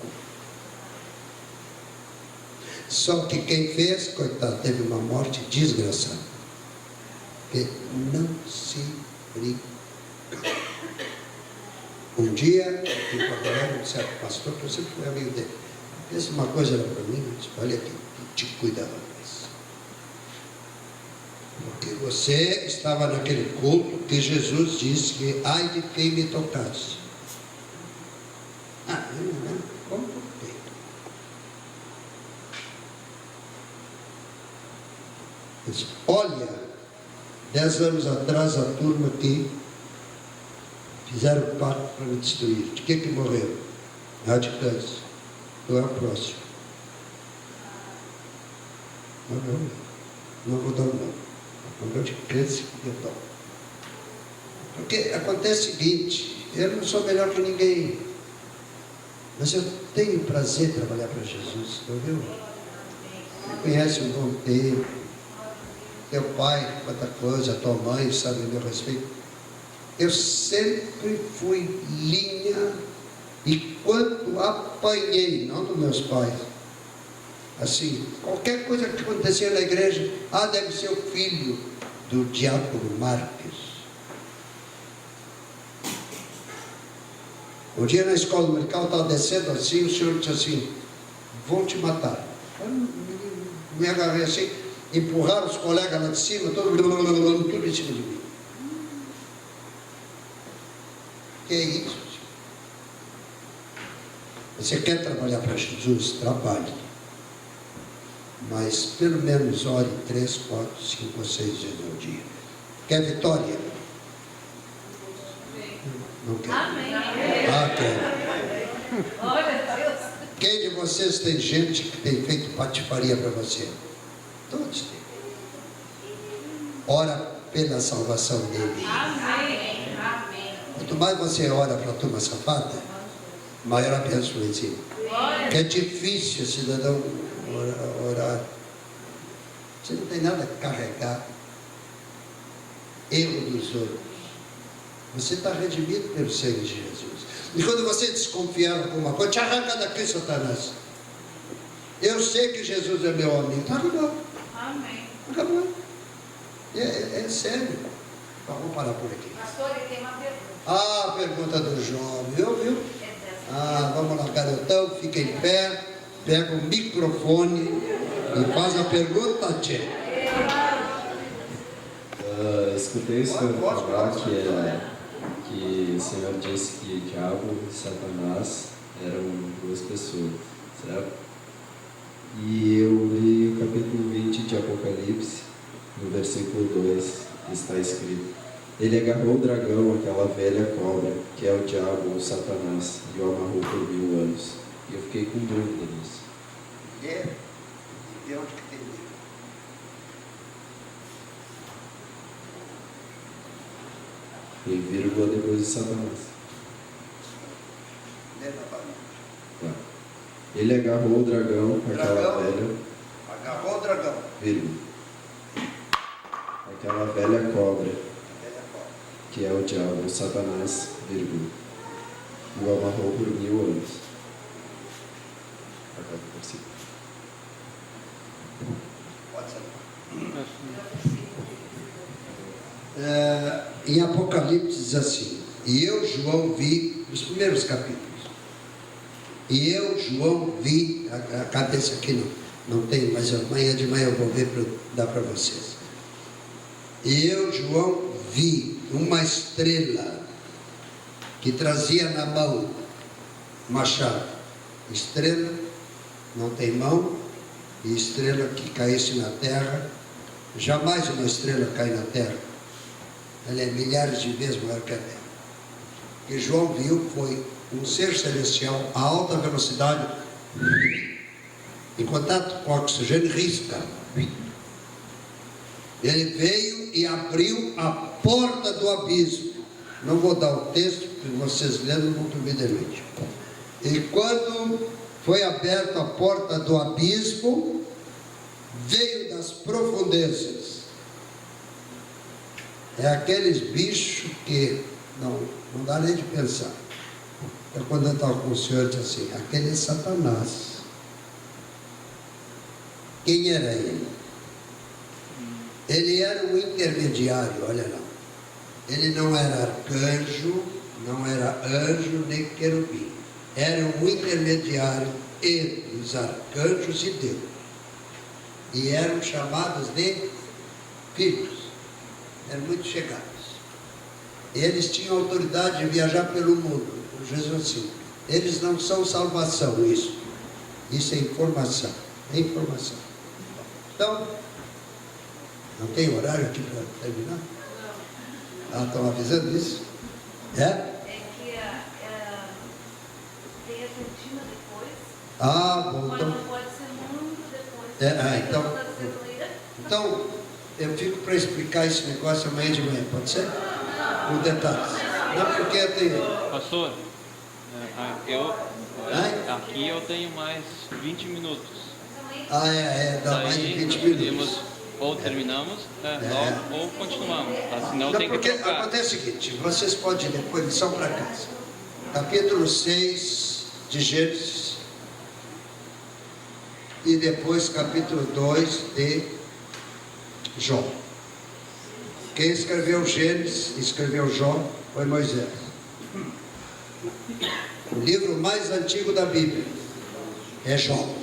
Só que quem fez, coitado, teve uma morte desgraçada. Porque não se brinca. Um dia, eu fui para um certo pastor, que eu sempre fui amigo dele. Fez uma coisa para mim, eu disse, olha aqui, te cuida mais. Porque você estava naquele culto que Jesus disse que ai de quem me tocasse. Ah, eu não comportei. Eu disse, olha, 10 anos atrás a turma aqui fizeram pacto para me destruir. De que morreram? Ah, de câncer. Tu é o próximo. Não vou dar não. Morreu de câncer que eu dou. Porque acontece o seguinte, eu não sou melhor que ninguém. Mas eu tenho prazer em trabalhar para Jesus, entendeu? Você conhece um bom tempo. Teu pai, quanta coisa, tua mãe, sabe o meu respeito. Eu sempre fui linha, e quando apanhei, não dos meus pais, assim, qualquer coisa que acontecia na igreja, deve ser o filho do Diácono Marques. Um dia na escola dominical, eu estava descendo assim, o senhor disse assim, vou te matar. Eu me agarrei assim, empurraram os colegas lá de cima, tudo em cima de mim. Que é isso? Você quer trabalhar para Jesus? Trabalhe. Mas pelo menos ore 3, 4, 5 ou 6 vezes ao dia. Quer vitória? Não quer? Amém. Quer. Olha Deus. Quem de vocês tem gente que tem feito patifaria para você? Todos têm. Ora pela salvação dele. Amém. Amém. Quanto mais você ora para a turma safada, maior a bênção em cima. Que é difícil, cidadão, orar. Você não tem nada a carregar. Erro dos outros. Você está redimido pelo sangue de Jesus. E quando você desconfiar de alguma coisa, te arranca daqui, Satanás. Eu sei que Jesus é meu amigo. Acabou. Amém. Acabou. É sério. Vamos parar por aqui. Pastor, ele tem uma pergunta. A pergunta do jovem, viu? Vamos lá, garotão, fica em pé, pega o microfone e faz a pergunta, tchê. Escutei o senhor falar que o senhor disse que diabo e Satanás eram 2 pessoas, certo? E eu li o capítulo 20 de Apocalipse, no versículo 2, que está escrito: ele agarrou o dragão, aquela velha cobra, que é o diabo ou Satanás, e o amarrou por 1000 anos. E eu fiquei com dúvida nisso. De onde que tem livro? Tem vírgula depois de Satanás. Lê novamente. Tá. Ele agarrou o dragão, aquela velha... Agarrou o dragão. Vírgula. Aquela velha cobra, que é o diabo, o Satanás, vírgula, e o amarrou por 1000 anos. Pode ser. Em Apocalipse diz assim, e eu, João, vi, os primeiros capítulos, e eu, João, vi, a cabeça aqui não tem, mas amanhã de manhã eu vou ver para dar para vocês. E eu, João, vi uma estrela que trazia na mão uma chave. Estrela não tem mão, e estrela que caísse na terra, jamais uma estrela cai na terra. Ela é milhares de vezes maior que a terra. O que João viu foi um ser celestial a alta velocidade, em contato com o oxigênio, risca. Ele veio e abriu a porta do abismo. Não vou dar o texto, porque vocês lendo vão provavelmente. E quando foi aberta a porta do abismo, veio das profundezas. É aqueles bichos que não dá nem de pensar. Então, quando eu estava com o senhor, eu disse assim: aquele é Satanás. Quem era ele? Ele era um intermediário, olha lá. Ele não era arcanjo, não era anjo, nem querubim. Era um intermediário entre os arcanjos e Deus. E eram chamados de filhos. Eram muito chegados. Eles tinham autoridade de viajar pelo mundo. Jesus assim: eles não são salvação, isso é informação. É informação. Então, não tem horário aqui para terminar? Ah, estão avisando isso? É? É que tem a cantina depois. Ah, bom, Mas então. não pode ser muito depois. Então, eu fico para explicar esse negócio amanhã de manhã, pode ser? Com detalhes. Não, porque eu tenho. Pastor, aqui eu tenho mais 20 minutos. Dá mais de 20 minutos. Ou terminamos logo, ou continuamos, tá? Senão Não, tem que porque trocar. acontece o seguinte: vocês podem ir depois, lição para casa. Capítulo 6 de Gênesis. E depois capítulo 2 de Jó. Quem escreveu Gênesis, escreveu Jó, foi Moisés. O livro mais antigo da Bíblia é Jó.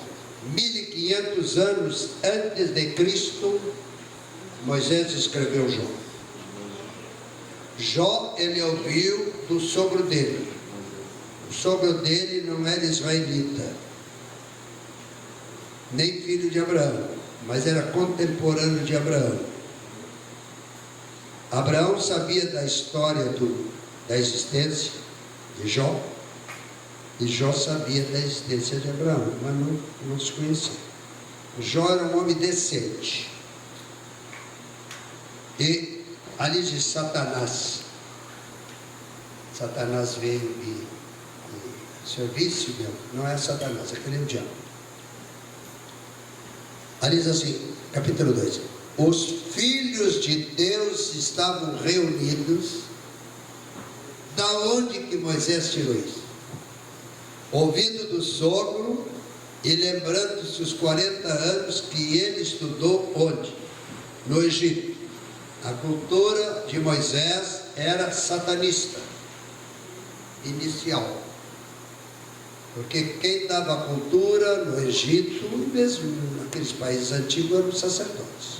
1500 anos antes de Cristo, Moisés escreveu Jó. Jó, ele ouviu do sogro dele. O sogro dele não era israelita, nem filho de Abraão, mas era contemporâneo de Abraão. Abraão sabia da história da existência de Jó, e Jó sabia da existência de Abraão, mas não se conhecia. Jó era um homem decente. E ali diz Satanás. Satanás veio e serviço meu, não é Satanás, aquele é o diabo. Ali diz assim, capítulo 2: os filhos de Deus estavam reunidos. Da onde que Moisés tirou isso? Ouvindo do sogro e lembrando-se os 40 anos que ele estudou onde? No Egito. A cultura de Moisés era satanista, inicial. Porque quem dava a cultura no Egito, mesmo naqueles países antigos, eram os sacerdotes.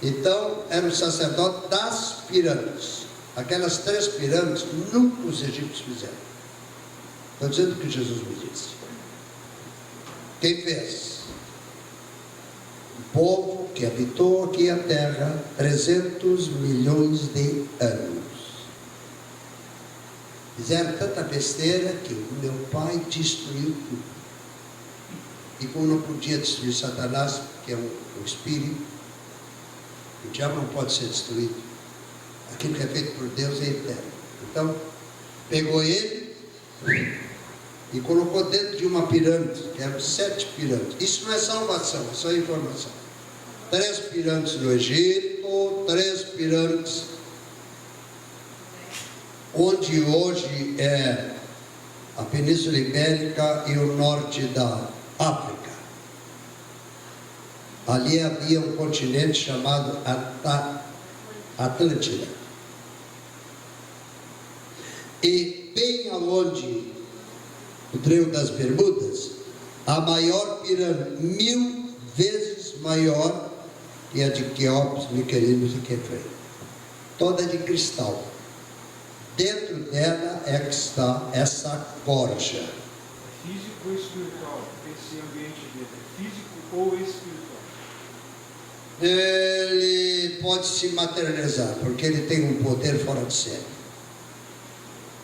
Então, eram os sacerdotes das pirâmides. Aquelas 3 pirâmides, nunca os egípcios fizeram. Estou dizendo o que Jesus me disse. Quem fez? O povo que habitou aqui a terra 300 milhões de anos. Fizeram tanta besteira que o meu pai destruiu tudo. E como não podia destruir Satanás, que é um espírito, o diabo não pode ser destruído. Aquilo que é feito por Deus é eterno. Então, pegou ele e colocou dentro de uma pirâmide, que eram 7 pirâmides. Isso não é salvação, é só informação. 3 pirâmides no Egito, 3 pirâmides onde hoje é a Península Ibérica e o norte da África. Ali havia um continente chamado Atlântida. E bem aonde o Trevo das Bermudas, a maior pirâmide, 1000 vezes maior que a de Quéops, Miquerinos e Quefrei. Toda de cristal. Dentro dela é que está essa corja. físico ou espiritual? Esse ambiente dele, físico ou espiritual? Ele pode se materializar, porque ele tem um poder fora de série.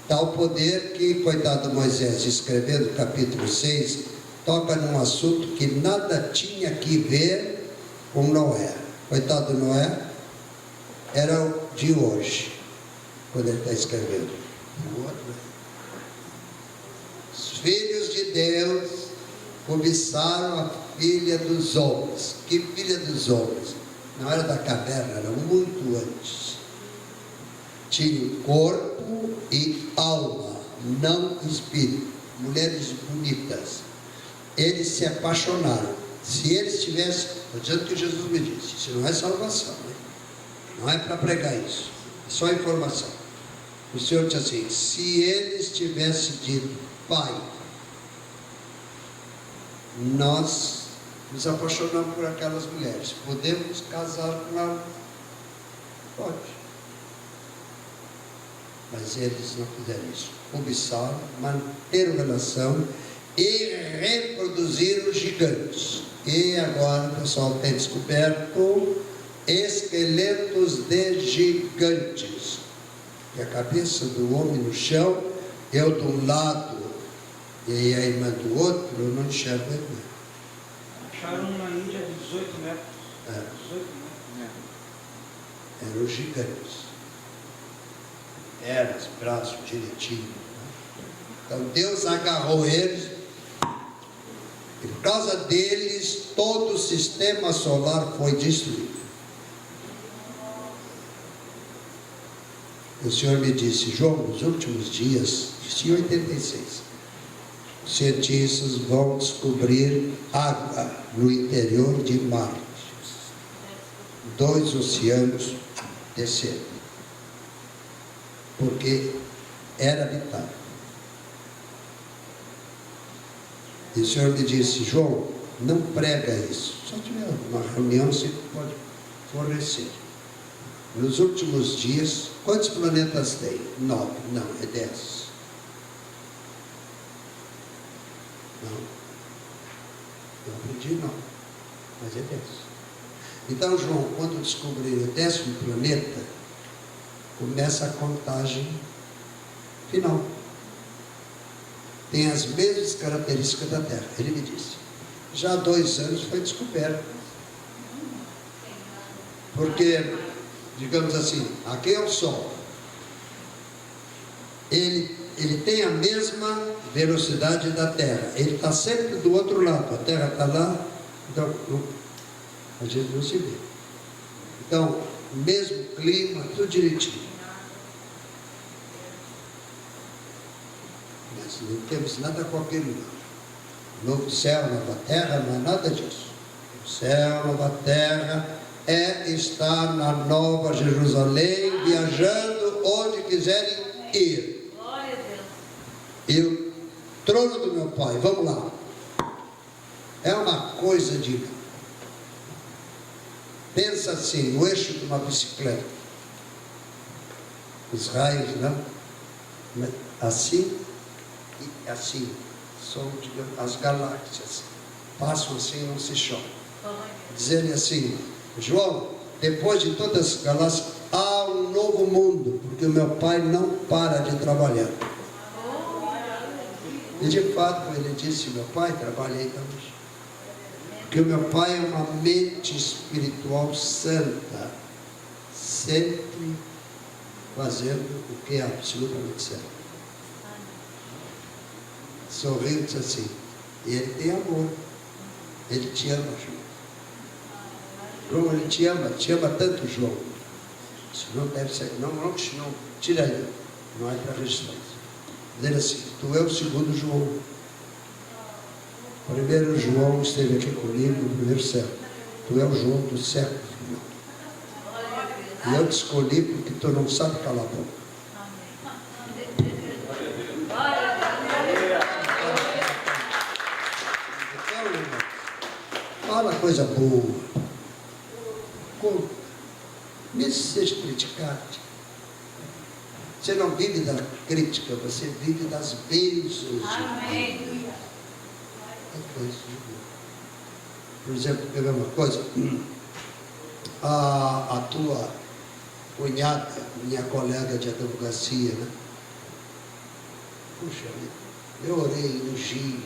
Tal poder que, coitado de Moisés, escrevendo o capítulo 6, toca num assunto que nada tinha que ver com Noé. Coitado de Noé, era o de hoje, quando ele está escrevendo. Os filhos de Deus cobiçaram a filha dos homens. Que filha dos homens? Não era da caverna, era muito antes. Tinha corpo e alma, não espírito. Mulheres bonitas. Eles se apaixonaram. Se eles tivessem, estou dizendo que Jesus me disse, isso não é salvação, né? Não é para pregar isso, é só informação. O Senhor disse assim: se eles tivessem dito, Pai, nós nos apaixonamos por aquelas mulheres, podemos casar com ela? Pode. Mas eles não fizeram isso. Cobiçaram, manteram relação e reproduziram gigantes. E agora o pessoal tem descoberto esqueletos de gigantes. E a cabeça do homem no chão, eu de um lado e a irmã do outro, eu não enxergo a irmã. Acharam na Índia 18 metros. 18 metros. Eram os gigantes. Pernas, braços direitinho. Então Deus agarrou eles. E por causa deles, todo o sistema solar foi destruído. O Senhor me disse, João, nos últimos dias, isso em 86, os cientistas vão descobrir água no interior de Marte. 2 oceanos descendo. Porque era habitável. E o Senhor me disse, João, não prega isso. Só tiver uma reunião, você pode fornecer. Nos últimos dias, quantos planetas tem? 9. Não, é 10. Não. Eu aprendi 9. Mas é 10. Então, João, quando descobrir o 10º planeta, começa a contagem final. Tem as mesmas características da Terra. Ele me disse. Já há 2 anos foi descoberto. Porque, digamos assim, aqui é o Sol. Ele tem a mesma velocidade da Terra. Ele está sempre do outro lado. A Terra está lá, então a gente não se vê. Então, mesmo clima, tudo direitinho. Mas não temos nada com aquele novo céu, nova terra, não é nada disso. O céu, nova terra é estar na Nova Jerusalém, viajando onde quiserem ir. Glória a Deus. E o trono do meu Pai, vamos lá. É uma coisa de... Pensa assim, o eixo de uma bicicleta. Os raios, não? Assim e assim. São, digamos, as galáxias. Passam assim e não se chocam. Dizendo assim, João, depois de todas as galáxias, há um novo mundo, porque o meu Pai não para de trabalhar. E de fato, ele disse, meu Pai, trabalhei também. Porque o meu Pai é uma mente espiritual santa, sempre fazendo o que é absolutamente certo. Sorriu e disse assim, ele tem amor, ele te ama, João. João, ele te ama tanto, João. Isso não deve ser, não, tira aí, não é para registrar isso. Dizer assim, tu é o segundo João. O primeiro João esteve aqui comigo no primeiro século. Tu é o João do século final. E eu te escolhi porque tu não sabe calar a boca. Então, irmão, fala coisa boa. Mesmo se seja criticado. Você não vive da crítica, você vive das bênçãos. Amém. É coisa de Deus. Por exemplo, quer ver uma coisa? A tua cunhada, minha colega de advocacia, né? Puxa vida, eu orei, ungi.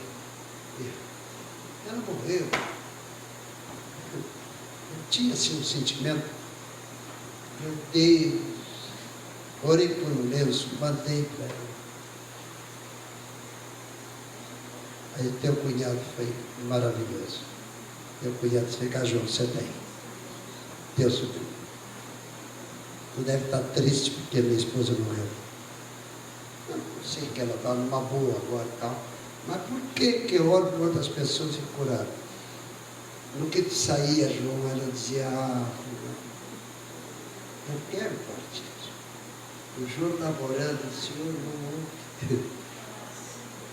Ela morreu. Eu tinha assim um sentimento, meu Deus, orei por um lenço, mandei para ela. Aí teu cunhado foi maravilhoso. Teu cunhado disse, cá, João, você tem. Teu sobrinho. Tu deve estar triste porque minha esposa morreu. Eu sei que ela está numa boa agora e tal. Mas por que eu oro por outras pessoas e curaram? No que tu saía, João, ela dizia, eu quero partir. O João estava orando, Senhor, não.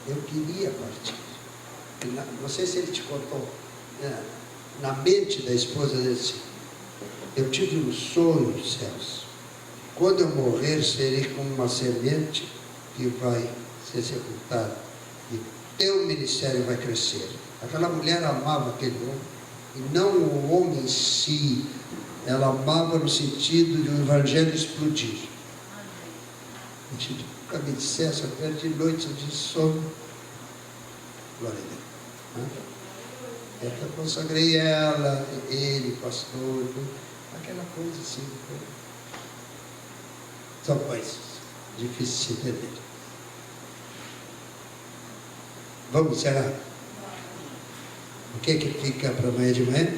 Eu queria partir. Não sei se ele te contou. Na mente da esposa dele, assim, eu tive um sonho dos céus. Quando eu morrer, serei como uma semente que vai ser sepultada. E teu ministério vai crescer. Aquela mulher amava aquele homem. E não o homem em si. Ela amava no sentido de o evangelho explodir. A gente nunca me dissesse, eu perdi noites de sono. Glória a Deus. Eu consagrei ela, ele, pastor, aquela coisa assim. São coisas difíceis de entender. Vamos encerrar? O que fica para amanhã de manhã?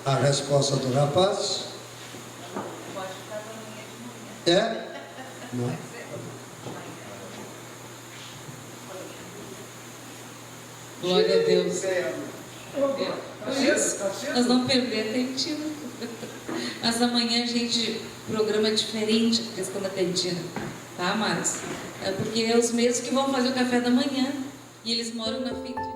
A resposta do rapaz? Pode ficar para amanhã de manhã. É? Não. Glória a Deus. Tá cedo? Nós vamos perder a cantina. Mas amanhã a gente programa diferente a questão da cantina. Tá, Marcos? É porque é os mesmos que vão fazer o café da manhã. E eles moram na frente.